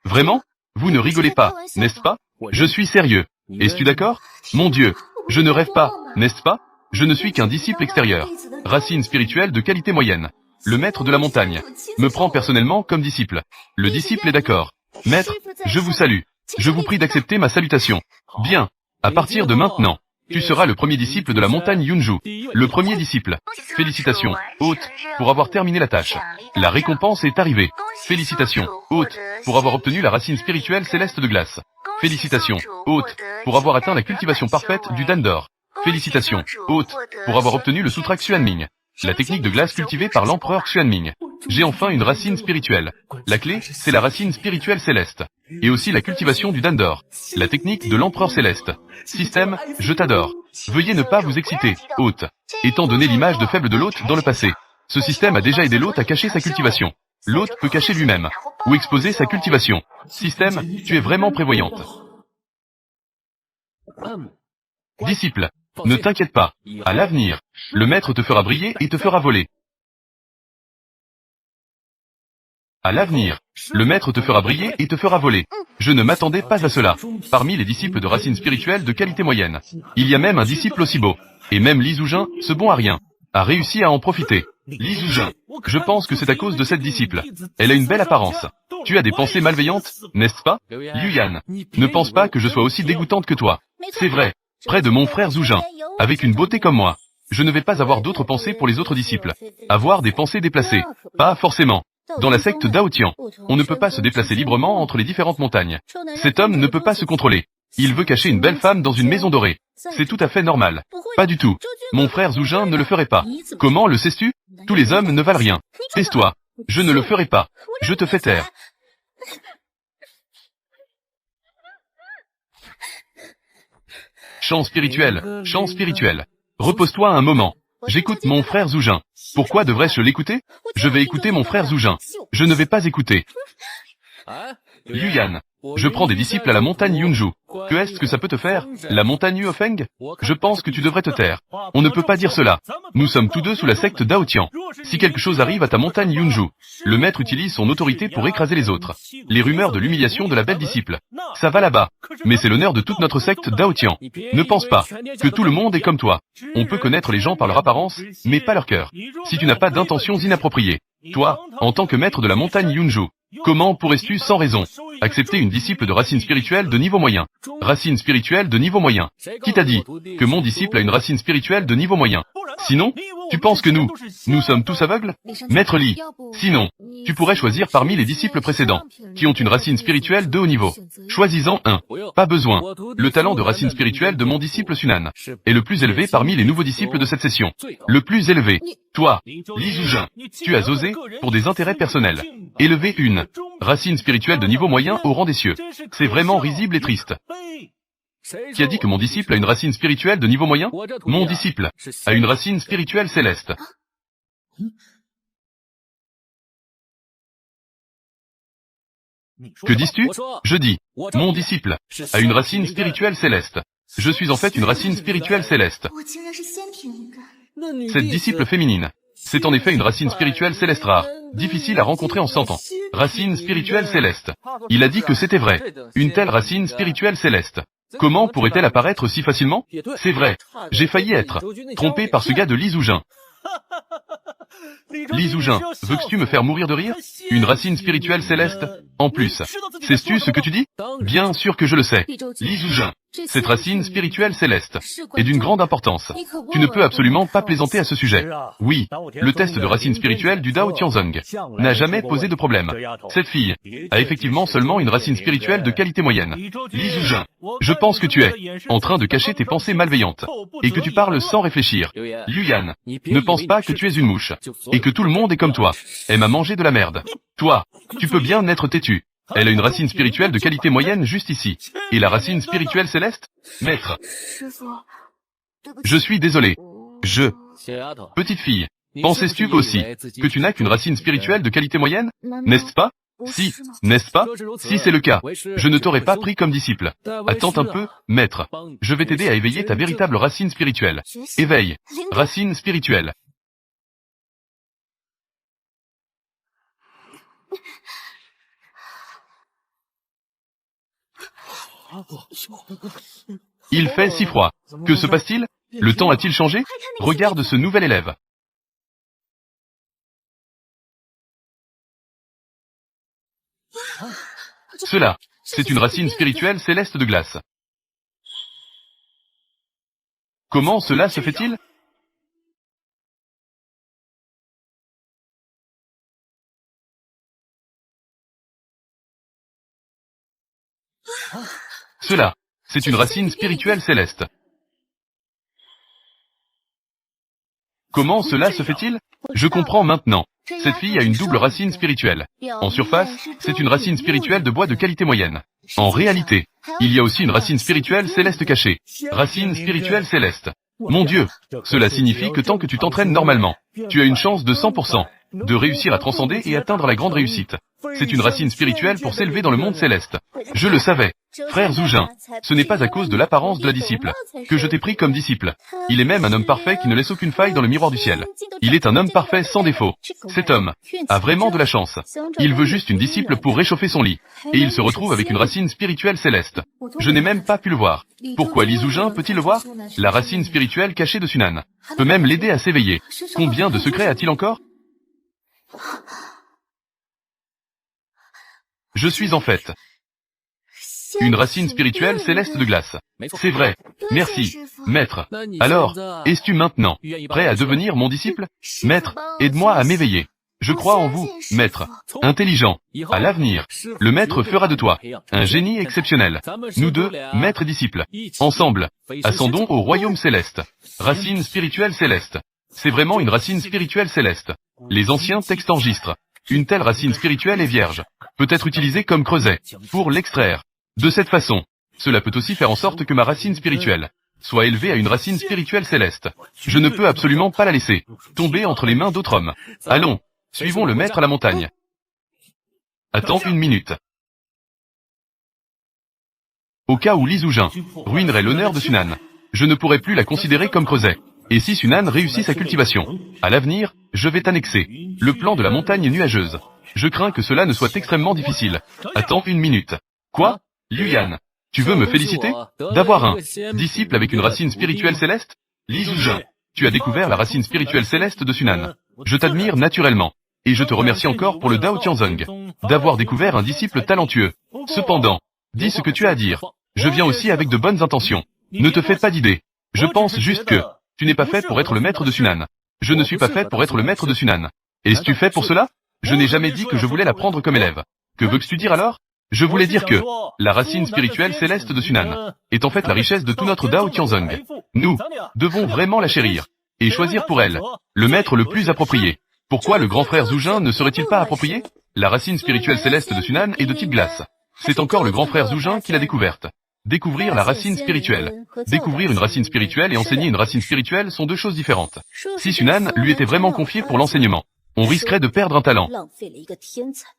Vraiment? Vous ne rigolez pas, n'est-ce pas? Je suis sérieux. Es-tu d'accord? Mon Dieu. Je ne rêve pas, n'est-ce pas? Je ne suis qu'un disciple extérieur. Racine spirituelle de qualité moyenne. Le maître de la montagne me prend personnellement comme disciple. Le disciple est d'accord. Maître, je vous salue. Je vous prie d'accepter ma salutation. Bien. À partir de maintenant, tu seras le premier disciple de la montagne Yunju. Le premier disciple. Félicitations, hôte, pour avoir terminé la tâche. La récompense est arrivée. Félicitations, hôte, pour avoir obtenu la racine spirituelle céleste de glace. Félicitations, hôte, pour avoir atteint la cultivation parfaite du Dan d'or. Félicitations, hôte, pour avoir obtenu le Sutra Xuanming. La technique de glace cultivée par l'empereur Xuanming. J'ai enfin une racine spirituelle. La clé, c'est la racine spirituelle céleste. Et aussi la cultivation du Dan d'or. La technique de l'empereur céleste. Système, je t'adore. Veuillez ne pas vous exciter, hôte. Étant donné l'image de faible de l'hôte dans le passé, ce système a déjà aidé l'hôte à cacher sa cultivation. L'hôte peut cacher lui-même, ou exposer sa cultivation. Système, tu es vraiment prévoyante. Disciple, ne t'inquiète pas. À l'avenir, le maître te fera briller et te fera voler. À l'avenir, le maître te fera briller et te fera voler. Je ne m'attendais pas à cela. Parmi les disciples de racines spirituelles de qualité moyenne, il y a même un disciple aussi beau. Et même Li Zujin, ce bon à rien, a réussi à en profiter. Li Zujin, je pense que c'est à cause de cette disciple. Elle a une belle apparence. Tu as des pensées malveillantes, n'est-ce pas? Liu Yan, ne pense pas que je sois aussi dégoûtante que toi. C'est vrai. Près de mon frère Zujin, avec une beauté comme moi, je ne vais pas avoir d'autres pensées pour les autres disciples. Avoir des pensées déplacées. Pas forcément. Dans la secte Dao Tian, on ne peut pas se déplacer librement entre les différentes montagnes. Cet homme ne peut pas se contrôler. Il veut cacher une belle femme dans une maison dorée. C'est tout à fait normal. Pas du tout. Mon frère Zujin ne le ferait pas. Comment le sais-tu? Tous les hommes ne valent rien. Tais-toi. Je ne le ferai pas. Je te fais taire. Chant spirituel, chant spirituel. Repose-toi un moment. J'écoute mon frère Zujin. Pourquoi devrais-je l'écouter? Je vais écouter mon frère Zujin. Je ne vais pas écouter. Liu Yan. Je prends des disciples à la montagne Yunju. Que est-ce que ça peut te faire? La montagne Yuofeng? Je pense que tu devrais te taire. On ne peut pas dire cela. Nous sommes tous deux sous la secte Dao Tian. Si quelque chose arrive à ta montagne Yunju, le maître utilise son autorité pour écraser les autres. Les rumeurs de l'humiliation de la belle disciple. Ça va là-bas. Mais c'est l'honneur de toute notre secte Dao Tian. Ne pense pas que tout le monde est comme toi. On peut connaître les gens par leur apparence, mais pas leur cœur. Si tu n'as pas d'intentions inappropriées, toi, en tant que maître de la montagne Yunju, comment pourrais-tu sans raison accepter une disciple de racine spirituelle de niveau moyen. Racine spirituelle de niveau moyen. Qui t'a dit que mon disciple a une racine spirituelle de niveau moyen? Sinon, tu penses que nous sommes tous aveugles? Maître Li. Sinon, tu pourrais choisir parmi les disciples précédents, qui ont une racine spirituelle de haut niveau. Choisis-en un. Pas besoin. Le talent de racine spirituelle de mon disciple Sunan est le plus élevé parmi les nouveaux disciples de cette session. Le plus élevé. Toi, Li Zhujin, tu as osé, pour des intérêts personnels, élever une racine spirituelle de niveau moyen au rang des cieux. C'est vraiment risible et triste. Qui a dit que mon disciple a une racine spirituelle de niveau moyen? Mon disciple a une racine spirituelle céleste. Que dis-tu? Je dis, mon disciple a une racine spirituelle céleste. Je suis en fait une racine spirituelle céleste. Cette disciple féminine, c'est en effet une racine spirituelle céleste rare, difficile à rencontrer en 100 ans. Racine spirituelle céleste. Il a dit que c'était vrai. Une telle racine spirituelle céleste. Comment pourrait-elle apparaître si facilement? C'est vrai. J'ai failli être trompé par ce gars de Li Zhujin. Li Zhujin, veux-tu me faire mourir de rire? Une racine spirituelle céleste? En plus, sais-tu ce que tu dis? Bien sûr que je le sais. Li Zhujin, cette racine spirituelle céleste est d'une grande importance. Tu ne peux absolument pas plaisanter à ce sujet. Oui, le test de racine spirituelle du Dao Tianzong n'a jamais posé de problème. Cette fille a effectivement seulement une racine spirituelle de qualité moyenne. Li Zhujin, je pense que tu es en train de cacher tes pensées malveillantes et que tu parles sans réfléchir. Liu Yan, ne pense pas que tu es une mouche et que tout le monde est comme toi, aime à manger de la merde. Toi, tu peux bien être têtu. Elle a une racine spirituelle de qualité moyenne juste ici. Et la racine spirituelle céleste? Maître. Je suis désolé. Petite fille, pensais-tu aussi que tu n'as qu'une racine spirituelle de qualité moyenne? N'est-ce pas? Si, n'est-ce pas? Si c'est le cas, je ne t'aurais pas pris comme disciple. Attends un peu, maître. Je vais t'aider à éveiller ta véritable racine spirituelle. Éveille. Racine spirituelle. Il fait si froid. Que se passe-t-il? Le temps a-t-il changé? Regarde ce nouvel élève. Cela, c'est une racine spirituelle céleste de glace. Comment cela se fait-il? Cela, c'est une racine spirituelle céleste. Comment cela se fait-il? Je comprends maintenant. Cette fille a une double racine spirituelle. En surface, c'est une racine spirituelle de bois de qualité moyenne. En réalité, il y a aussi une racine spirituelle céleste cachée. Racine spirituelle céleste. Mon Dieu, cela signifie que tant que tu t'entraînes normalement, tu as une chance de 100% de réussir à transcender et atteindre la grande réussite. C'est une racine spirituelle pour s'élever dans le monde céleste. Je le savais. Frère Zhujin, ce n'est pas à cause de l'apparence de la disciple que je t'ai pris comme disciple. Il est même un homme parfait qui ne laisse aucune faille dans le miroir du ciel. Il est un homme parfait sans défaut. Cet homme a vraiment de la chance. Il veut juste une disciple pour réchauffer son lit. Et il se retrouve avec une racine spirituelle céleste. Je n'ai même pas pu le voir. Pourquoi Li Zhujin peut-il le voir? La racine spirituelle cachée de Sunan peut même l'aider à s'éveiller. Combien de secrets a-t-il encore? Je suis en fait une racine spirituelle céleste de glace. C'est vrai. Merci, maître. Alors, es-tu maintenant prêt à devenir mon disciple? Maître, aide-moi à m'éveiller. Je crois en vous, maître. Intelligent. À l'avenir, le maître fera de toi un génie exceptionnel. Nous deux, maître et disciple, ensemble, ascendons au royaume céleste. Racine spirituelle céleste. C'est vraiment une racine spirituelle céleste. Les anciens textes enregistrent. Une telle racine spirituelle est vierge. Peut être utilisée comme creuset pour l'extraire. De cette façon, cela peut aussi faire en sorte que ma racine spirituelle soit élevée à une racine spirituelle céleste. Je ne peux absolument pas la laisser tomber entre les mains d'autres hommes. Allons, suivons le maître à la montagne. Attends une minute. Au cas où Li Zhujin ruinerait l'honneur de Sunan, je ne pourrais plus la considérer comme creuset. Et si Sunan réussit sa cultivation, à l'avenir, je vais t'annexer le plan de la montagne nuageuse. Je crains que cela ne soit extrêmement difficile. Attends une minute. Quoi? Liu Yan, tu veux me féliciter d'avoir un disciple avec une racine spirituelle céleste? Li Zhujin, tu as découvert la racine spirituelle céleste de Sunan. Je t'admire naturellement. Et je te remercie encore pour le Dao Tianzong d'avoir découvert un disciple talentueux. Cependant, dis ce que tu as à dire. Je viens aussi avec de bonnes intentions. Ne te fais pas d'idées. Je pense juste que tu n'es pas fait pour être le maître de Sunan. Je ne suis pas fait pour être le maître de Sunan. Est-ce fait pour cela? Je n'ai jamais dit que je voulais la prendre comme élève. Que veux-tu dire alors? Je voulais dire que la racine spirituelle céleste de Sunan est en fait la richesse de tout notre Dao Tianzong. Nous devons vraiment la chérir et choisir pour elle le maître le plus approprié. Pourquoi le grand frère Zhu ne serait-il pas approprié? La racine spirituelle céleste de Sunan est de type glace. C'est encore le grand frère Zhu qui l'a découverte. Découvrir la racine spirituelle. Découvrir une racine spirituelle et enseigner une racine spirituelle sont deux choses différentes. Si Sunan lui était vraiment confié pour l'enseignement, on risquerait de perdre un talent.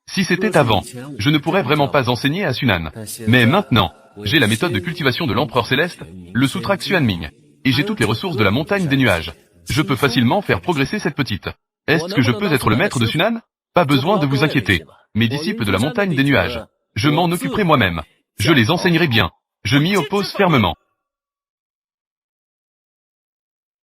Si c'était avant, je ne pourrais vraiment pas enseigner à Sunan. Mais maintenant, j'ai la méthode de cultivation de l'empereur céleste, le Sutra Xuanming, et j'ai toutes les ressources de la montagne des nuages. Je peux facilement faire progresser cette petite. Est-ce que je peux être le maître de Sunan? Pas besoin de vous inquiéter. Mes disciples de la montagne des nuages, je m'en occuperai moi-même. Je les enseignerai bien. Je m'y oppose fermement.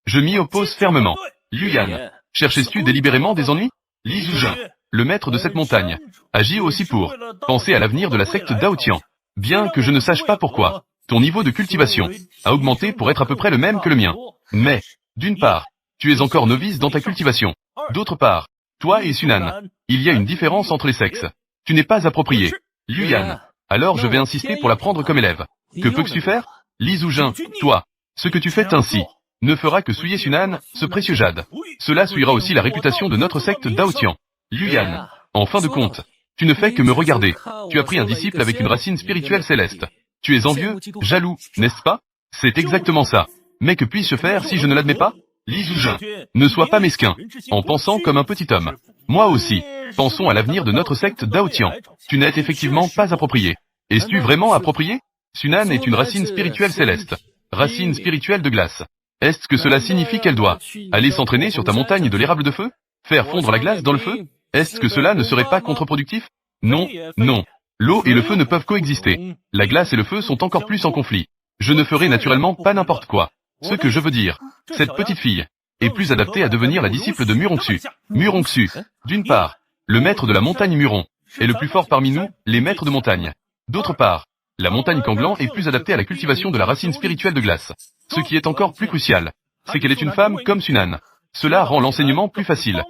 Je m'y oppose fermement. Luyan, cherchais-tu délibérément des ennuis? Li Zhuzhen, le maître de cette montagne, agit aussi pour penser à l'avenir de la secte Dao Tian. Bien que je ne sache pas pourquoi, ton niveau de cultivation a augmenté pour être à peu près le même que le mien. Mais, d'une part, tu es encore novice dans ta cultivation. D'autre part, toi et Sunan, il y a une différence entre les sexes. Tu n'es pas approprié. Luyan, alors je vais insister pour la prendre comme élève. Que peux-tu faire? Li Zhuzhen, toi, ce que tu fais ainsi ne fera que souiller Sunan, ce précieux jade. Cela souillera aussi la réputation de notre secte Dao Tian. Luyan, en fin de compte, tu ne fais que me regarder. Tu as pris un disciple avec une racine spirituelle céleste. Tu es envieux, jaloux, n'est-ce pas? C'est exactement ça. Mais que puis-je faire si je ne l'admets pas? Li Zhuzhen, ne sois pas mesquin, en pensant comme un petit homme. Moi aussi, pensons à l'avenir de notre secte Dao Tian. Tu n'es effectivement pas approprié. Es-tu vraiment approprié? Sunan est une racine spirituelle céleste. Racine spirituelle de glace. Est-ce que cela signifie qu'elle doit aller s'entraîner sur ta montagne de l'érable de feu? Faire fondre la glace dans le feu? Est-ce que cela ne serait pas contre-productif? Non, non. L'eau et le feu ne peuvent coexister. La glace et le feu sont encore plus en conflit. Je ne ferai naturellement pas n'importe quoi. Ce que je veux dire, cette petite fille est plus adaptée à devenir la disciple de Murongxu. Murongxu, d'une part, le maître de la montagne Muron, est le plus fort parmi nous, les maîtres de montagne. D'autre part, la montagne Kanglan est plus adaptée à la cultivation de la racine spirituelle de glace. Ce qui est encore plus crucial, c'est qu'elle est une femme comme Sunan. Cela rend l'enseignement plus facile.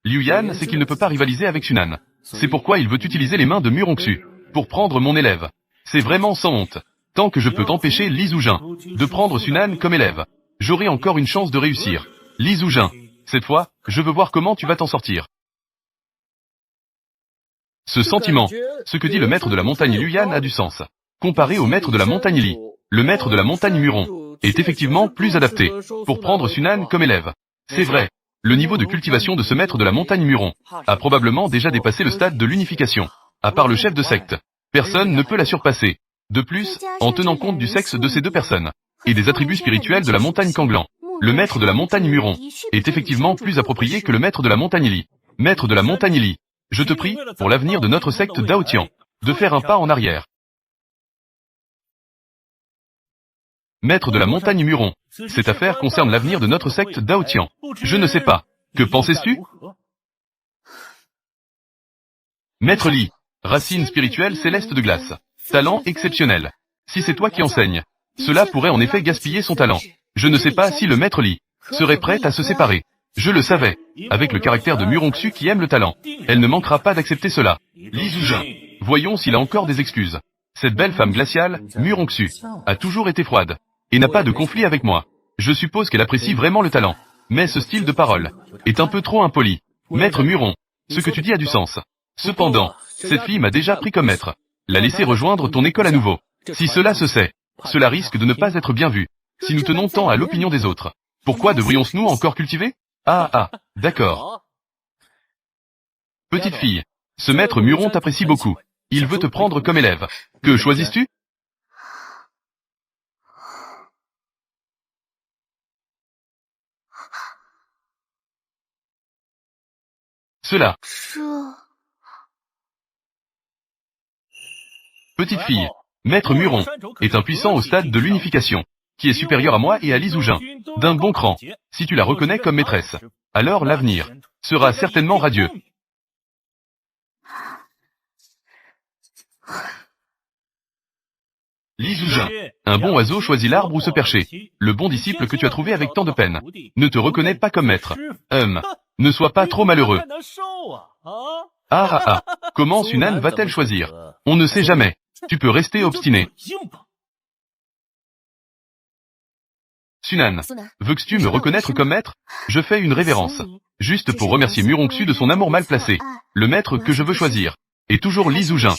Liu Yan sait qu'il ne peut pas rivaliser avec Sunan. C'est pourquoi il veut utiliser les mains de Murongxu pour prendre mon élève. C'est vraiment sans honte. Tant que je peux empêcher Li Zhuzhen de prendre Sunan comme élève, j'aurai encore une chance de réussir. Li Zhuzhen, cette fois, je veux voir comment tu vas t'en sortir. Ce sentiment, ce que dit le maître de la montagne Liu Yan a du sens. Comparé au maître de la montagne Li, le maître de la montagne Muron est effectivement plus adapté pour prendre Sunan comme élève. C'est vrai, le niveau de cultivation de ce maître de la montagne Muron a probablement déjà dépassé le stade de l'unification. À part le chef de secte, personne ne peut la surpasser. De plus, en tenant compte du sexe de ces deux personnes, et des attributs spirituels de la montagne Kanglan, le maître de la montagne Muron est effectivement plus approprié que le maître de la montagne Li. Maître de la montagne Li, je te prie, pour l'avenir de notre secte Dao Tian, de faire un pas en arrière. Maître de la montagne Muron, cette affaire concerne l'avenir de notre secte Dao Tian. Je ne sais pas. Que pensais-tu? Maître Li, racine spirituelle céleste de glace. Talent exceptionnel. Si c'est toi qui enseignes, cela pourrait en effet gaspiller son talent. Je ne sais pas si le maître Li serait prêt à se séparer. Je le savais. Avec le caractère de Murongxu qui aime le talent, elle ne manquera pas d'accepter cela. Li Zhuzhen, voyons s'il a encore des excuses. Cette belle femme glaciale, Murongxu, a toujours été froide, et n'a pas de conflit avec moi. Je suppose qu'elle apprécie vraiment le talent. Mais ce style de parole est un peu trop impoli. Maître Muron, ce que tu dis a du sens. Cependant, cette fille m'a déjà pris comme maître. La laisser rejoindre ton école à nouveau. Si cela se sait, cela risque de ne pas être bien vu. Si nous tenons tant à l'opinion des autres, pourquoi devrions-nous encore cultiver? D'accord. Petite fille, ce maître Muron t'apprécie beaucoup. Il veut te prendre comme élève. Que choisis-tu? Cela. Petite fille, maître Muron est un puissant au stade de l'unification, qui est supérieur à moi et à Li Zhuzhen, d'un bon cran. Si tu la reconnais comme maîtresse, alors l'avenir sera certainement radieux. Li Zhuzhen. Un bon oiseau choisit l'arbre où se percher. Le bon disciple que tu as trouvé avec tant de peine ne te reconnaît pas comme maître. Ne sois pas trop malheureux. Comment Sunan va-t-elle choisir? On ne sait jamais. Tu peux rester obstiné. Sunan, veux-tu me reconnaître comme maître? Je fais une révérence. Juste pour remercier Murongxu de son amour mal placé. Le maître que je veux choisir est toujours Li Zhuzhen.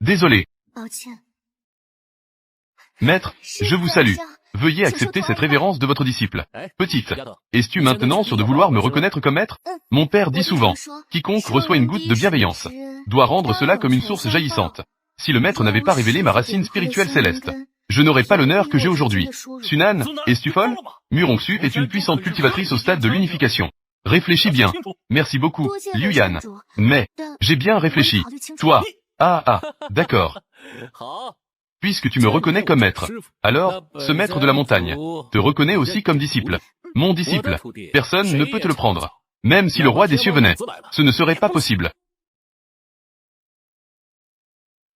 Désolé. Maître, je vous salue. Veuillez accepter cette révérence de votre disciple. Petite, es-tu maintenant sûr de vouloir me reconnaître comme maître? Mon père dit souvent, quiconque reçoit une goutte de bienveillance doit rendre cela comme une source jaillissante. Si le maître n'avait pas révélé ma racine spirituelle céleste, je n'aurais pas l'honneur que j'ai aujourd'hui. Sunan, es-tu folle? Murongxu est une puissante cultivatrice au stade de l'unification. Réfléchis bien. Merci beaucoup, Liu Yan. Mais, j'ai bien réfléchi. Toi. D'accord. Puisque tu me reconnais comme maître, alors, ce maître de la montagne te reconnaît aussi comme disciple. Mon disciple, personne ne peut te le prendre. Même si le roi des cieux venait, ce ne serait pas possible.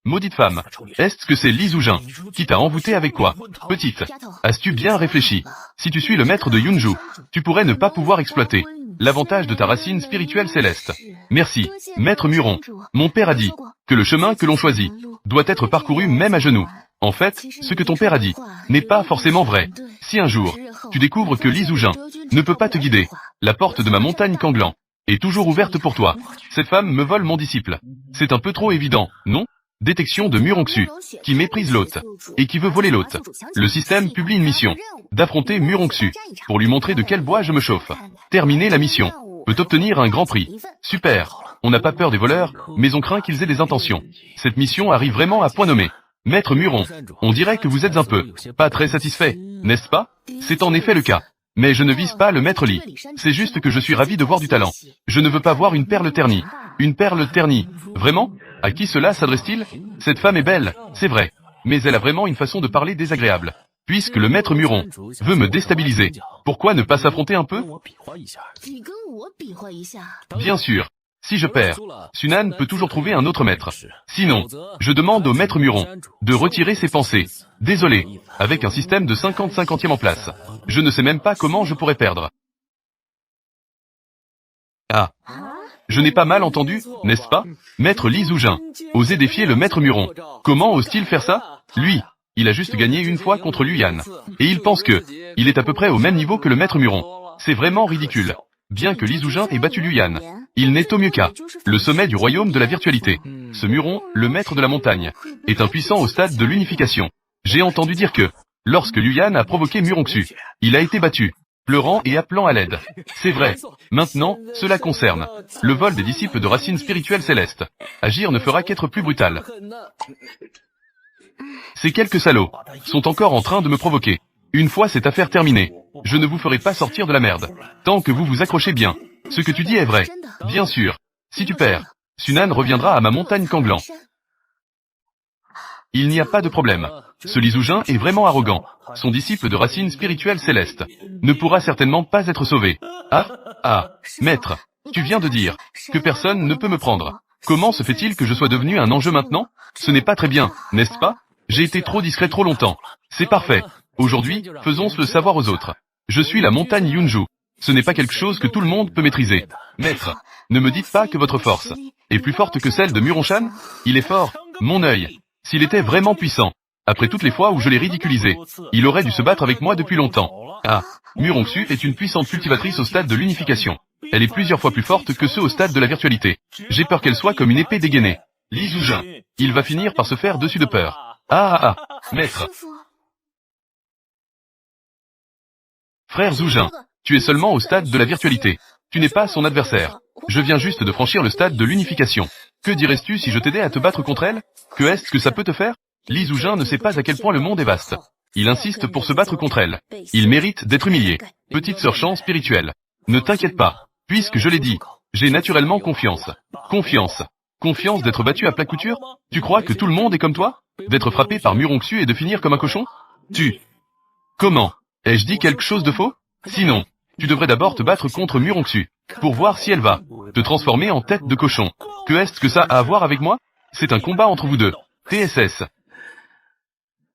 Maudite femme, est-ce que c'est Li Zhuzhen qui t'a envoûté avec quoi? Petite, as-tu bien réfléchi? Si tu suis le maître de Yunju, tu pourrais ne pas pouvoir exploiter l'avantage de ta racine spirituelle céleste. Merci, maître Muron. Mon père a dit que le chemin que l'on choisit doit être parcouru même à genoux. En fait, ce que ton père a dit n'est pas forcément vrai. Si un jour, tu découvres que Li Zhuzhen ne peut pas te guider, la porte de ma montagne Kanglan est toujours ouverte pour toi. Cette femme me vole mon disciple. C'est un peu trop évident, non? Détection de Murongxu, qui méprise l'hôte, et qui veut voler l'hôte. Le système publie une mission, d'affronter Murongxu, pour lui montrer de quel bois je me chauffe. Terminer la mission, peut obtenir un grand prix. Super, on n'a pas peur des voleurs, mais on craint qu'ils aient des intentions. Cette mission arrive vraiment à point nommé. Maître Muron, on dirait que vous êtes un peu, pas très satisfait, n'est-ce pas? C'est en effet le cas. Mais je ne vise pas le maître Li. C'est juste que je suis ravi de voir du talent. Je ne veux pas voir une perle ternie. Une perle ternie. Vraiment? À qui cela s'adresse-t-il? Cette femme est belle, c'est vrai. Mais elle a vraiment une façon de parler désagréable. Puisque le maître Muron veut me déstabiliser, pourquoi ne pas s'affronter un peu? Bien sûr. Si je perds, Sunan peut toujours trouver un autre maître. Sinon, je demande au maître Muron de retirer ses pensées. Désolé, avec un système de 50-50e en place, je ne sais même pas comment je pourrais perdre. Je n'ai pas mal entendu, n'est-ce pas? Maître Li Zhuzhen, oser défier le maître Muron. Comment ose-t-il faire ça? Lui, il a juste gagné une fois contre Liu Yan. Et il pense que, il est à peu près au même niveau que le maître Muron. C'est vraiment ridicule. Bien que Li Zhuzhen ait battu Liu Yan, il n'est au mieux qu'à le sommet du royaume de la virtualité. Ce Muron, le maître de la montagne, est un puissant au stade de l'unification. J'ai entendu dire que, lorsque Liu Yan a provoqué Murongxu, il a été battu, pleurant et appelant à l'aide. C'est vrai. Maintenant, cela concerne le vol des disciples de racines spirituelles célestes. Agir ne fera qu'être plus brutal. Ces quelques salauds sont encore en train de me provoquer. Une fois cette affaire terminée, je ne vous ferai pas sortir de la merde. Tant que vous vous accrochez bien. Ce que tu dis est vrai. Bien sûr. Si tu perds, Sunan reviendra à ma montagne Kanglan. Il n'y a pas de problème. Ce Li Zhuzhen est vraiment arrogant. Son disciple de racine spirituelle céleste ne pourra certainement pas être sauvé. Maître, tu viens de dire que personne ne peut me prendre. Comment se fait-il que je sois devenu un enjeu maintenant? Ce n'est pas très bien, n'est-ce pas? J'ai été trop discret trop longtemps. C'est parfait. Aujourd'hui, faisons le savoir aux autres. Je suis la montagne Yunju. Ce n'est pas quelque chose que tout le monde peut maîtriser. Maître, ne me dites pas que votre force est plus forte que celle de Murongxu. Il est fort, mon œil. S'il était vraiment puissant, après toutes les fois où je l'ai ridiculisé, il aurait dû se battre avec moi depuis longtemps. Murongxu est une puissante cultivatrice au stade de l'unification. Elle est plusieurs fois plus forte que ceux au stade de la virtualité. J'ai peur qu'elle soit comme une épée dégainée. Li Zhuzhen, il va finir par se faire dessus de peur. Maître. Frère Zhuzhen, tu es seulement au stade de la virtualité. Tu n'es pas son adversaire. Je viens juste de franchir le stade de l'unification. Que dirais-tu si je t'aidais à te battre contre elle? Que est-ce que ça peut te faire? Li Zhuzhen ne sait pas à quel point le monde est vaste. Il insiste pour se battre contre elle. Il mérite d'être humilié. Petite sœur champ spirituelle. Ne t'inquiète pas. Puisque je l'ai dit, j'ai naturellement confiance. Confiance d'être battu à plat couture? Tu crois que tout le monde est comme toi? D'être frappé par Murongxu et de finir comme un cochon? Comment? Ai-je dit quelque chose de faux? Sinon, tu devrais d'abord te battre contre Murongxu, pour voir si elle va te transformer en tête de cochon. Que est-ce que ça a à voir avec moi? C'est un combat entre vous deux. TSS.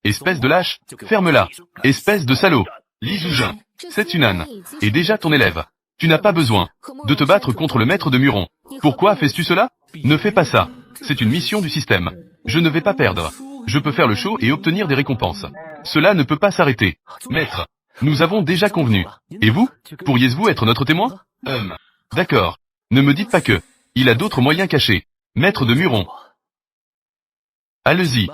Espèce de lâche, ferme-la. Espèce de salaud. Li Zhuzhen, c'est une âne. Et déjà ton élève. Tu n'as pas besoin de te battre contre le maître de Muron. Pourquoi fais-tu cela? Ne fais pas ça. C'est une mission du système. Je ne vais pas perdre. Je peux faire le show et obtenir des récompenses. Cela ne peut pas s'arrêter. Maître, nous avons déjà convenu. Et vous? Pourriez-vous être notre témoin? D'accord. Ne me dites pas que. Il a d'autres moyens cachés. Maître de Muron. Allez-y.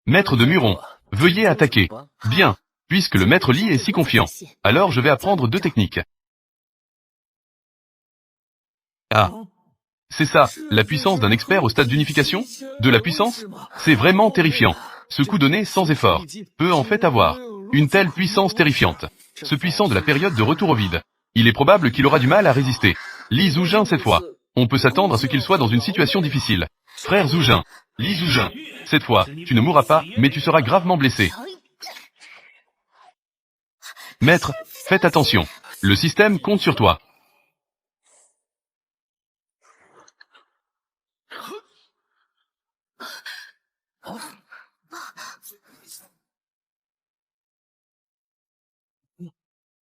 Maître de Muron, veuillez attaquer. Bien, puisque le maître Li est si confiant. Alors je vais apprendre 2 techniques. Ah. C'est ça, la puissance d'un expert au stade d'unification? De la puissance? C'est vraiment terrifiant. Ce coup donné sans effort peut en fait avoir une telle puissance terrifiante. Ce puissant de la période de retour au vide. Il est probable qu'il aura du mal à résister. Li Zhuzhen cette fois. On peut s'attendre à ce qu'il soit dans une situation difficile. Frère Zhuzhen, Li Zhuzhen, cette fois, tu ne mourras pas, mais tu seras gravement blessé. Maître, faites attention. Le système compte sur toi.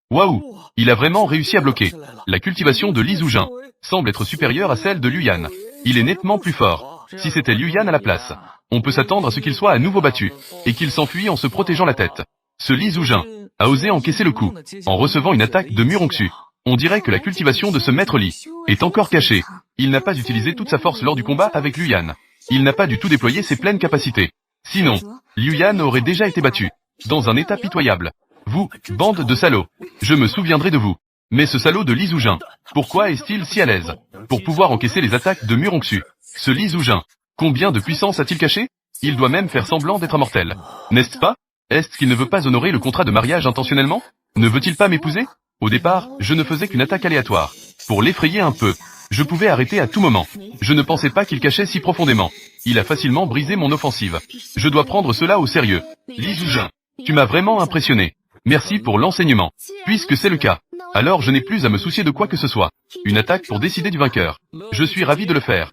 Waouh, il a vraiment réussi à bloquer. La cultivation de Li Zhuzhen semble être supérieure à celle de Liu Yan. Il est nettement plus fort. Si c'était Liu Yan à la place, on peut s'attendre à ce qu'il soit à nouveau battu, et qu'il s'enfuit en se protégeant la tête. Ce Li Zhuzhen a osé encaisser le coup, en recevant une attaque de Murongxu. On dirait que la cultivation de ce maître Li est encore cachée. Il n'a pas utilisé toute sa force lors du combat avec Liu Yan. Il n'a pas du tout déployé ses pleines capacités. Sinon, Liu Yan aurait déjà été battu, dans un état pitoyable. Vous, bande de salauds, je me souviendrai de vous. Mais ce salaud de Li Zhuzhen, pourquoi est-il si à l'aise? Pour pouvoir encaisser les attaques de Murongxu. Ce Li Zhuzhen, combien de puissance a-t-il caché? Il doit même faire semblant d'être immortel. N'est-ce pas? Est-ce qu'il ne veut pas honorer le contrat de mariage intentionnellement? Ne veut-il pas m'épouser? Au départ, je ne faisais qu'une attaque aléatoire. Pour l'effrayer un peu. Je pouvais arrêter à tout moment. Je ne pensais pas qu'il cachait si profondément. Il a facilement brisé mon offensive. Je dois prendre cela au sérieux. Li Zhuzhen, tu m'as vraiment impressionné. Merci pour l'enseignement. Puisque c'est le cas, alors je n'ai plus à me soucier de quoi que ce soit. Une attaque pour décider du vainqueur. Je suis ravi de le faire.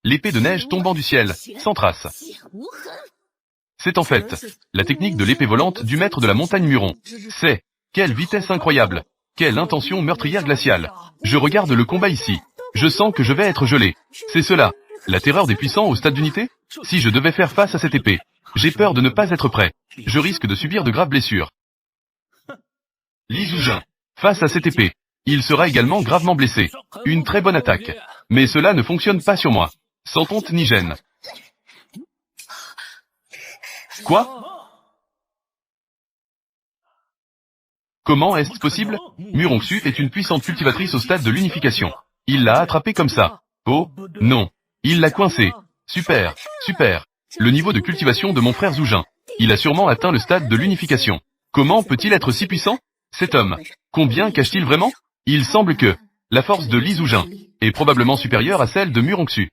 L'épée de neige tombant du ciel, sans trace. C'est en fait la technique de l'épée volante du maître de la montagne Muron. C'est quelle vitesse incroyable. Quelle intention meurtrière glaciale. Je regarde le combat ici. Je sens que je vais être gelé. C'est cela. La terreur des puissants au stade d'unité? Si je devais faire face à cette épée, j'ai peur de ne pas être prêt. Je risque de subir de graves blessures. Li Zhuzhen, face à cette épée, il sera également gravement blessé. Une très bonne attaque. Mais cela ne fonctionne pas sur moi. Sans honte ni gêne. Quoi? Comment est-ce possible? Murongxu est une puissante cultivatrice au stade de l'unification. Il l'a attrapée comme ça. Oh, non. Il l'a coincé. Super, super. Le niveau de cultivation de mon frère Zhuzhen. Il a sûrement atteint le stade de l'unification. Comment peut-il être si puissant? Cet homme. Combien cache-t-il vraiment? Il semble que la force de Li Zhuzhen est probablement supérieure à celle de Murongxu.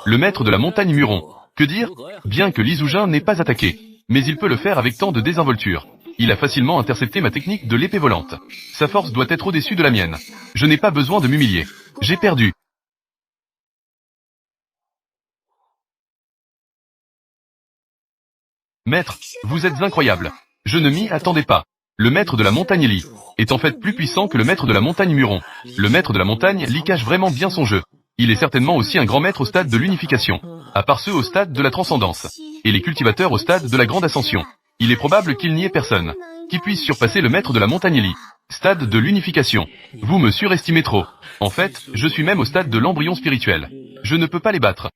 Le maître de la montagne Muron. Que dire? Bien que Li Zhuzhen n'ait pas attaqué, mais il peut le faire avec tant de désinvolture. Il a facilement intercepté ma technique de l'épée volante. Sa force doit être au-dessus de la mienne. Je n'ai pas besoin de m'humilier. J'ai perdu. Maître, vous êtes incroyable. Je ne m'y attendais pas. Le maître de la montagne Li est en fait plus puissant que le maître de la montagne Muron. Le maître de la montagne Li cache vraiment bien son jeu. Il est certainement aussi un grand maître au stade de l'unification, à part ceux au stade de la transcendance, et les cultivateurs au stade de la grande ascension. Il est probable qu'il n'y ait personne qui puisse surpasser le maître de la montagne Li. Stade de l'unification. Vous me surestimez trop. En fait, je suis même au stade de l'embryon spirituel. Je ne peux pas les battre.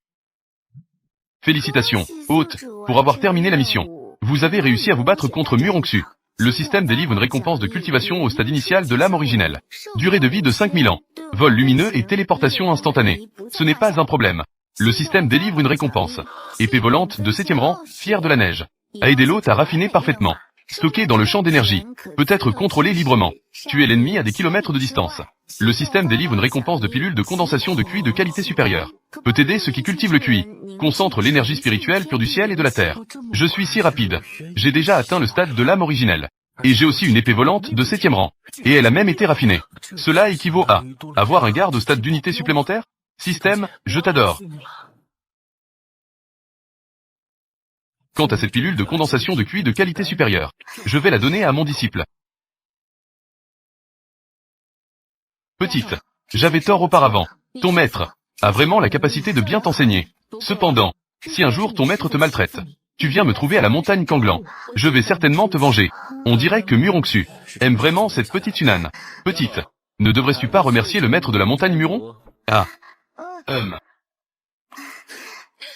Félicitations, hôte, pour avoir terminé la mission. Vous avez réussi à vous battre contre Murongxu. Le système délivre une récompense de cultivation au stade initial de l'âme originelle. Durée de vie de 5000 ans. Vol lumineux et téléportation instantanée. Ce n'est pas un problème. Le système délivre une récompense. Épée volante de 7e rang, fière de la neige. A aidé l'hôte à raffiner parfaitement. stocké dans le champ d'énergie, peut être contrôlé librement. Tuer l'ennemi à des kilomètres de distance. Le système délivre une récompense de pilules de condensation de QI de qualité supérieure. Peut aider ceux qui cultivent le QI. Concentre l'énergie spirituelle pure du ciel et de la terre. Je suis si rapide. J'ai déjà atteint le stade de l'âme originelle. Et j'ai aussi une épée volante de 7e rang. Et elle a même été raffinée. Cela équivaut à avoir un garde au stade d'unité supplémentaire. Système, je t'adore. Quant à cette pilule de condensation de QI de qualité supérieure, je vais la donner à mon disciple. Petite, j'avais tort auparavant. Ton maître a vraiment la capacité de bien t'enseigner. Cependant, si un jour ton maître te maltraite, tu viens me trouver à la montagne Kanglan. Je vais certainement te venger. On dirait que Muronxu aime vraiment cette petite Yunnan. Petite, ne devrais-tu pas remercier le maître de la montagne Muron? Ah.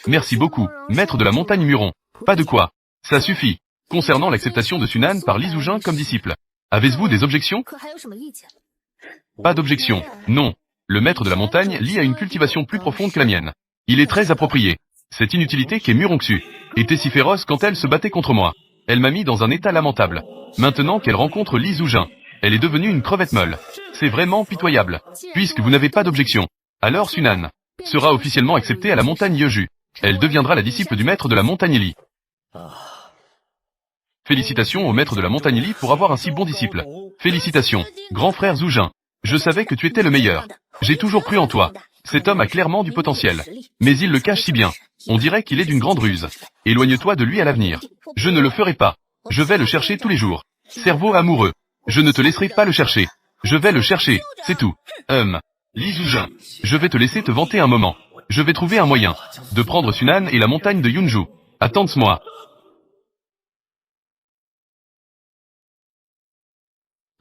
Merci beaucoup, maître de la montagne Muron. Pas de quoi. Ça suffit. Concernant l'acceptation de Sunan par Li Zujin comme disciple, avez-vous des objections? Pas d'objection. Non. Le maître de la montagne Li a une cultivation plus profonde que la mienne. Il est très approprié. Cette inutilité qu'est Muronxu était si féroce quand elle se battait contre moi. Elle m'a mis dans un état lamentable. Maintenant qu'elle rencontre Li Zujin, elle est devenue une crevette molle. C'est vraiment pitoyable. Puisque vous n'avez pas d'objection, alors Sunan sera officiellement acceptée à la montagne Yeju. Elle deviendra la disciple du maître de la montagne Li. Félicitations au maître de la montagne Li pour avoir un si bon disciple. Félicitations, grand frère Zujin. Je savais que tu étais le meilleur. J'ai toujours cru en toi. Cet homme a clairement du potentiel. Mais il le cache si bien. On dirait qu'il est d'une grande ruse. Éloigne-toi de lui à l'avenir. Je ne le ferai pas. Je vais le chercher tous les jours. Cerveau amoureux. Je ne te laisserai pas le chercher. Je vais le chercher, c'est tout. Li Zujin. Je vais te laisser te vanter un moment. Je vais trouver un moyen de prendre Sunan et la montagne de Yunju. Attends-moi.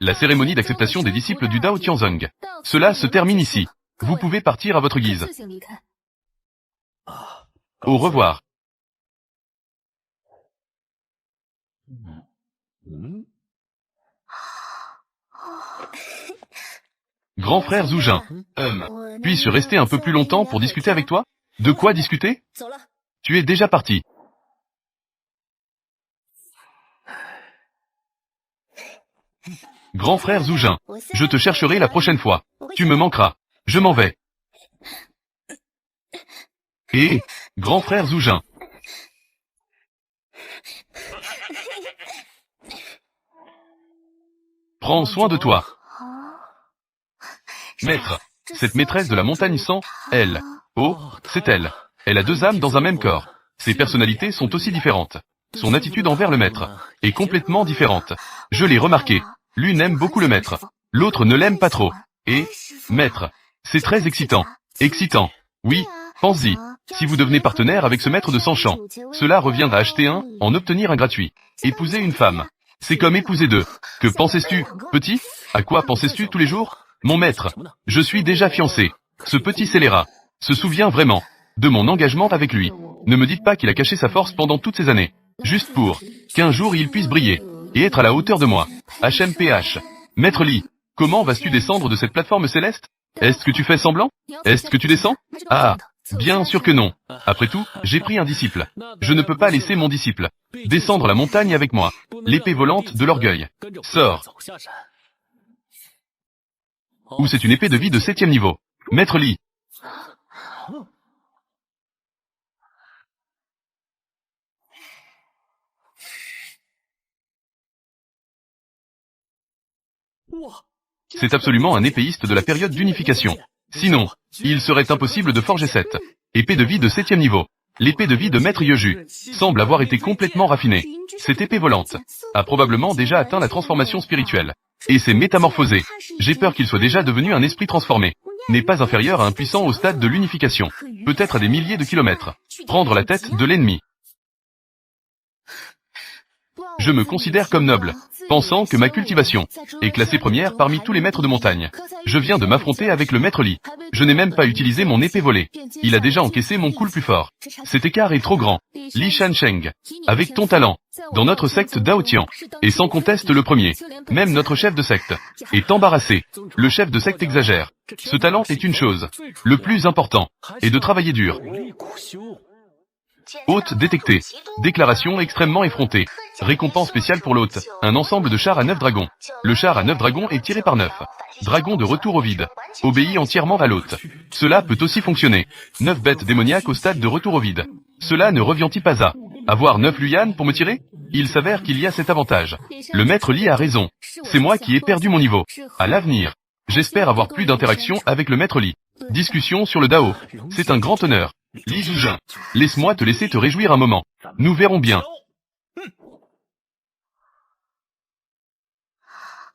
La cérémonie d'acceptation des disciples du Dao Tianzong. Cela se termine ici. Vous pouvez partir à votre guise. Au revoir. Grand frère Zujin. Puis-je rester un peu plus longtemps pour discuter avec toi? De quoi discuter? Tu es déjà parti. Grand frère Zujin. Je te chercherai la prochaine fois. Tu me manqueras. Je m'en vais. Et, grand frère Zujin. Prends soin de toi. Maître, cette maîtresse de la montagne sans, elle. Oh, c'est elle. Elle a deux âmes dans un même corps. Ses personnalités sont aussi différentes. Son attitude envers le maître est complètement différente. Je l'ai remarqué. L'une aime beaucoup le maître. L'autre ne l'aime pas trop. Et, maître, c'est très excitant. Excitant. Oui, pense-y. Si vous devenez partenaire avec ce maître de 100 champs, cela revient à acheter un, en obtenir un gratuit. Épouser une femme. C'est comme épouser deux. Que pensais-tu, petit? À quoi pensais-tu tous les jours? Mon maître, je suis déjà fiancé. Ce petit scélérat se souvient vraiment de mon engagement avec lui. Ne me dites pas qu'il a caché sa force pendant toutes ces années. Juste pour qu'un jour il puisse briller et être à la hauteur de moi. HMPH. Maître Li, comment vas-tu descendre de cette plateforme céleste? Est-ce que tu fais semblant? Est-ce que tu descends? Ah, bien sûr que non. Après tout, j'ai pris un disciple. Je ne peux pas laisser mon disciple descendre la montagne avec moi. L'épée volante de l'orgueil. Sors. Ou c'est une épée de vie de 7e niveau. Maître Li. C'est absolument un épéiste de la période d'unification. Sinon, il serait impossible de forger cette épée de vie de 7e niveau. L'épée de vie de Maître Yeju semble avoir été complètement raffinée. Cette épée volante a probablement déjà atteint la transformation spirituelle et s'est métamorphosée. J'ai peur qu'il soit déjà devenu un esprit transformé. N'est pas inférieur à un puissant au stade de l'unification. Peut-être à des milliers de kilomètres. Prendre la tête de l'ennemi. Je me considère comme noble, pensant que ma cultivation est classée première parmi tous les maîtres de montagne. Je viens de m'affronter avec le maître Li. Je n'ai même pas utilisé mon épée volée. Il a déjà encaissé mon coup le plus fort. Cet écart est trop grand. Li Shansheng, avec ton talent, dans notre secte Dao Tian, et sans conteste le premier. Même notre chef de secte est embarrassé. Le chef de secte exagère. Ce talent est une chose. Le plus important est de travailler dur. Hôte détecté. Déclaration extrêmement effrontée. Récompense spéciale pour l'hôte. Un ensemble de chars à 9 dragons. Le char à 9 dragons est tiré par 9. Dragon de retour au vide. Obéit entièrement à l'hôte. Cela peut aussi fonctionner. 9 bêtes démoniaques au stade de retour au vide. Cela ne revient-il pas à avoir 9 Luyan pour me tirer? Il s'avère qu'il y a cet avantage. Le maître Li a raison. C'est moi qui ai perdu mon niveau. À l'avenir, j'espère avoir plus d'interaction avec le maître Li. Discussion sur le Dao. C'est un grand honneur. Li Zhujin, laisse-moi te laisser te réjouir un moment. Nous verrons bien.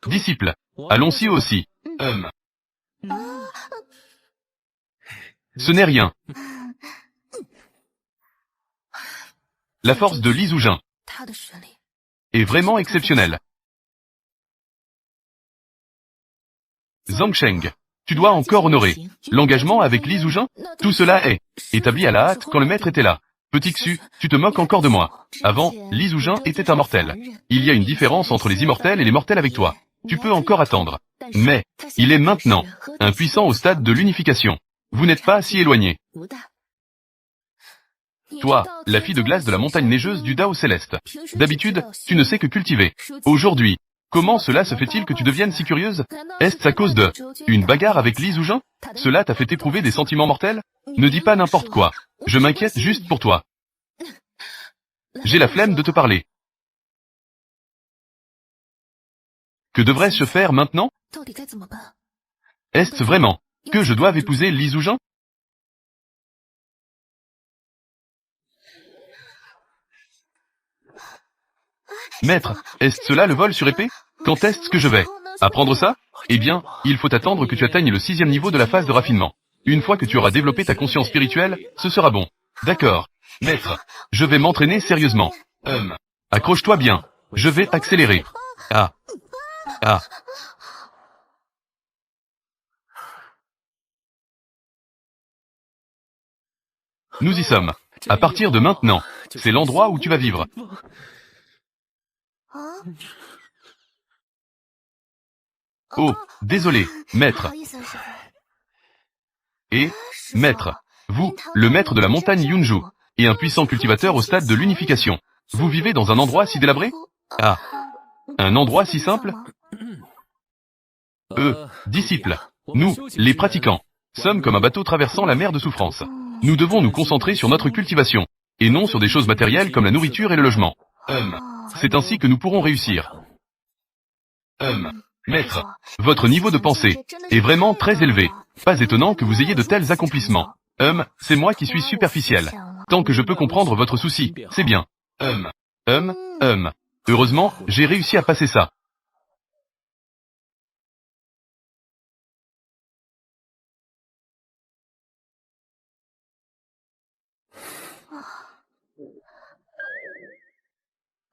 Disciple. Allons-y aussi. Ce n'est rien. La force de Li Zhujin est vraiment exceptionnelle. Zhang Sheng, tu dois encore honorer l'engagement avec Li Zhujin. Tout cela est établi à la hâte quand le maître était là. Petit Xu, tu te moques encore de moi. Avant, Li Zhujin était un mortel. Il y a une différence entre les immortels et les mortels avec toi. Tu peux encore attendre. Mais, il est maintenant un puissant au stade de l'unification. Vous n'êtes pas si éloigné. Toi, la fille de glace de la montagne neigeuse du Dao céleste. D'habitude, tu ne sais que cultiver. Aujourd'hui, comment cela se fait-il que tu deviennes si curieuse? Est-ce à cause de une bagarre avec Li Zhujin? Cela t'a fait éprouver des sentiments mortels? Ne dis pas n'importe quoi. Je m'inquiète juste pour toi. J'ai la flemme de te parler. Que devrais-je faire maintenant? Est-ce vraiment que je dois épouser Li Zhujin? Maître, est-ce cela le vol sur épée? Quand est-ce que je vais apprendre ça? Eh bien, il faut attendre que tu atteignes le 6e niveau de la phase de raffinement. Une fois que tu auras développé ta conscience spirituelle, ce sera bon. D'accord. Maître, je vais m'entraîner sérieusement. Accroche-toi bien. Je vais accélérer. Ah. Nous y sommes. À partir de maintenant, c'est l'endroit où tu vas vivre. Oh, désolé, maître. Et, maître, vous, le maître de la montagne Yunju, et un puissant cultivateur au stade de l'unification. Vous vivez dans un endroit si délabré? Ah. Un endroit si simple? Disciples. Nous, les pratiquants, sommes comme un bateau traversant la mer de souffrance. Nous devons nous concentrer sur notre cultivation, et non sur des choses matérielles comme la nourriture et le logement. C'est ainsi que nous pourrons réussir. Maître, votre niveau de pensée est vraiment très élevé. Pas étonnant que vous ayez de tels accomplissements. C'est moi qui suis superficiel. Tant que je peux comprendre votre souci, c'est bien. Heureusement, j'ai réussi à passer ça.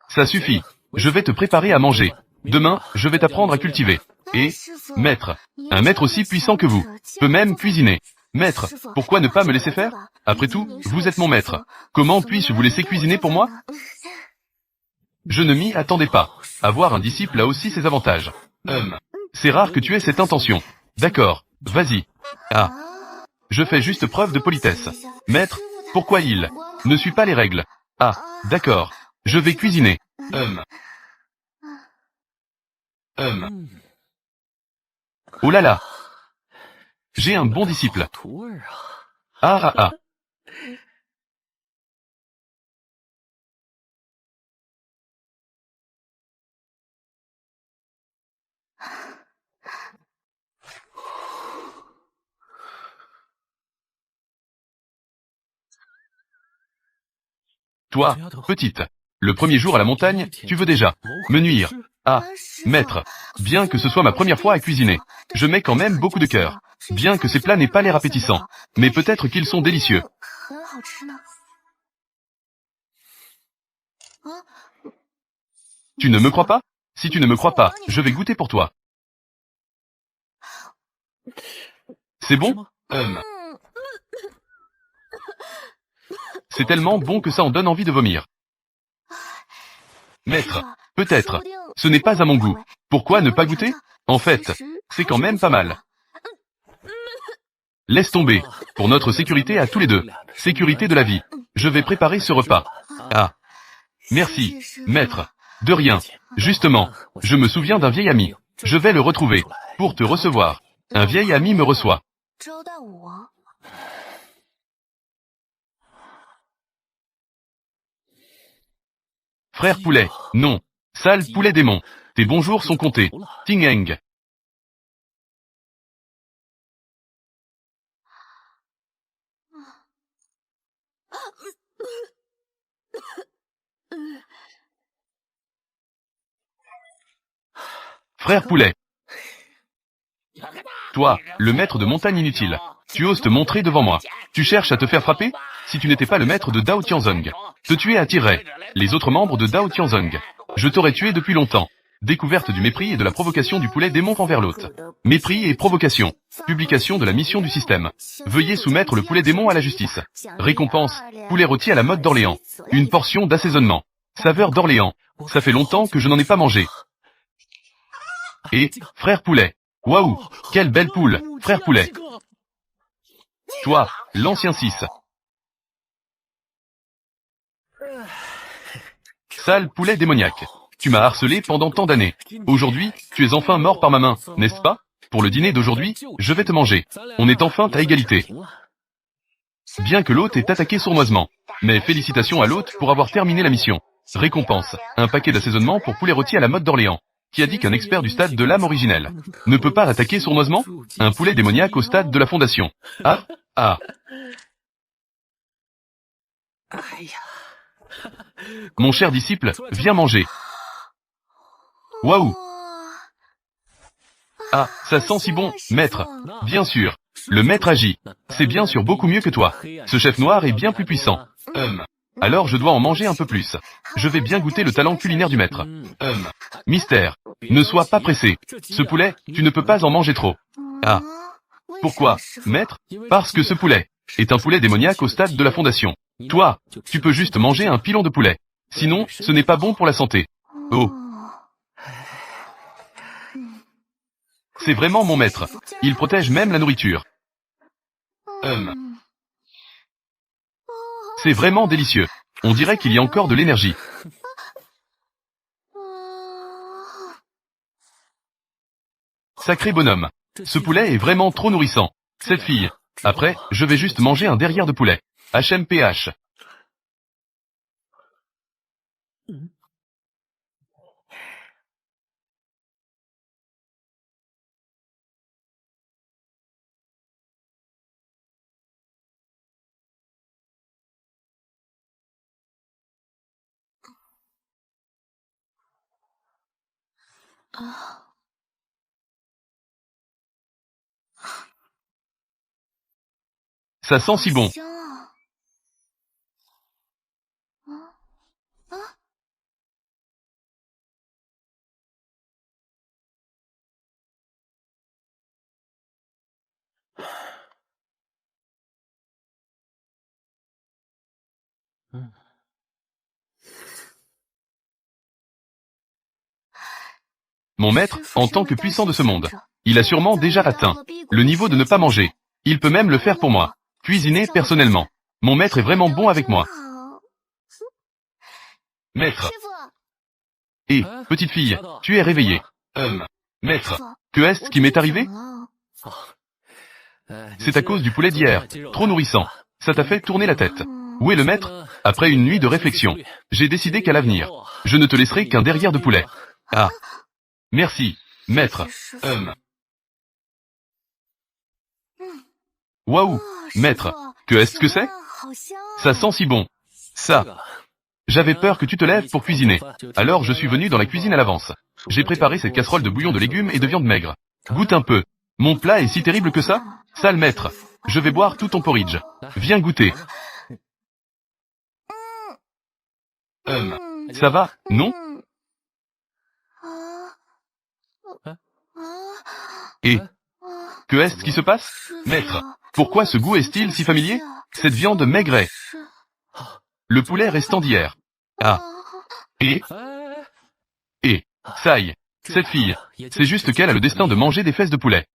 Ça suffit. Je vais te préparer à manger. Demain, je vais t'apprendre à cultiver. Et, maître, un maître aussi puissant que vous, peut même cuisiner. Maître, pourquoi ne pas me laisser faire? Après tout, vous êtes mon maître. Comment puis-je vous laisser cuisiner pour moi? Je ne m'y attendais pas. Avoir un disciple a aussi ses avantages. C'est rare que tu aies cette intention. D'accord, vas-y. Ah. Je fais juste preuve de politesse. Maître, pourquoi il ne suit pas les règles? Ah, d'accord. Je vais cuisiner. Oh là là. J'ai un bon disciple. Ah. Toi, petite. Le premier jour à la montagne, tu veux déjà me nuire. Ah, maître. Bien que ce soit ma première fois à cuisiner, je mets quand même beaucoup de cœur. Bien que ces plats n'aient pas l'air appétissants. Mais peut-être qu'ils sont délicieux. Tu ne me crois pas? Si tu ne me crois pas, je vais goûter pour toi. C'est bon? C'est tellement bon que ça en donne envie de vomir. Maître, peut-être. Ce n'est pas à mon goût. Pourquoi ne pas goûter? En fait, c'est quand même pas mal. Laisse tomber. Pour notre sécurité à tous les deux. Sécurité de la vie. Je vais préparer ce repas. Ah. Merci, maître. De rien. Justement, je me souviens d'un vieil ami. Je vais le retrouver. Pour te recevoir. Un vieil ami me reçoit. Frère poulet. Non. Sale poulet démon. Tes bonjours sont comptés. Ting Eng. Frère poulet. Toi, le maître de montagne inutile. Tu oses te montrer devant moi. Tu cherches à te faire frapper? Si tu n'étais pas le maître de Dao Tianzong, te tuer attirerait les autres membres de Dao Tianzong. Je t'aurais tué depuis longtemps. Découverte du mépris et de la provocation du poulet démon envers l'hôte. Mépris et provocation. Publication de la mission du système. Veuillez soumettre le poulet démon à la justice. Récompense. Poulet rôti à la mode d'Orléans. Une portion d'assaisonnement. Saveur d'Orléans. Ça fait longtemps que je n'en ai pas mangé. Et, frère poulet. Waouh, quelle belle poule, frère poulet. Toi, l'ancien 6. Sale poulet démoniaque. Tu m'as harcelé pendant tant d'années. Aujourd'hui, tu es enfin mort par ma main, n'est-ce pas? Pour le dîner d'aujourd'hui, je vais te manger. On est enfin à égalité. Bien que l'hôte ait attaqué sournoisement. Mais félicitations à l'hôte pour avoir terminé la mission. Récompense, un paquet d'assaisonnement pour poulet rôti à la mode d'Orléans. Qui a dit qu'un expert du stade de l'âme originelle ne peut pas attaquer sournoisement? Un poulet démoniaque au stade de la fondation. Ah, ah. Mon cher disciple, viens manger. Waouh. Ah, ça sent si bon, maître. Bien sûr. Le maître agit. C'est bien sûr beaucoup mieux que toi. Ce chef noir est bien plus puissant. Alors je dois en manger un peu plus. Je vais bien goûter le talent culinaire du maître. Mystère. Ne sois pas pressé. Ce poulet, tu ne peux pas en manger trop. Ah. Pourquoi, maître? Parce que ce poulet est un poulet démoniaque au stade de la fondation. Toi, tu peux juste manger un pilon de poulet. Sinon, ce n'est pas bon pour la santé. Oh. C'est vraiment mon maître. Il protège même la nourriture. C'est vraiment délicieux. On dirait qu'il y a encore de l'énergie. Sacré bonhomme. Ce poulet est vraiment trop nourrissant. Cette fille. Après, je vais juste manger un derrière de poulet. HMPH. Ça sent si bon. Mon maître, en tant que puissant de ce monde, il a sûrement déjà atteint le niveau de ne pas manger. Il peut même le faire pour moi. Cuisiner personnellement. Mon maître est vraiment bon avec moi. Maître. Et, petite fille, tu es réveillée. Maître, que est-ce qui m'est arrivé? C'est à cause du poulet d'hier. Trop nourrissant. Ça t'a fait tourner la tête. Où est le maître? Après une nuit de réflexion, j'ai décidé qu'à l'avenir, je ne te laisserai qu'un derrière de poulet. Ah. Merci, maître. Waouh, maître, que est-ce que c'est? Ça sent si bon. Ça. J'avais peur que tu te lèves pour cuisiner. Alors je suis venu dans la cuisine à l'avance. J'ai préparé cette casserole de bouillon de légumes et de viande maigre. Goûte un peu. Mon plat est si terrible que ça? Sale maître. Je vais boire tout ton porridge. Viens goûter. Ça va, non? Et que est-ce qui se passe? Maître, pourquoi ce goût est-il si familier? Cette viande maigre est... Le poulet restant d'hier. Ah. Et ça y est. Cette fille, c'est juste qu'elle a le destin de manger des fesses de poulet.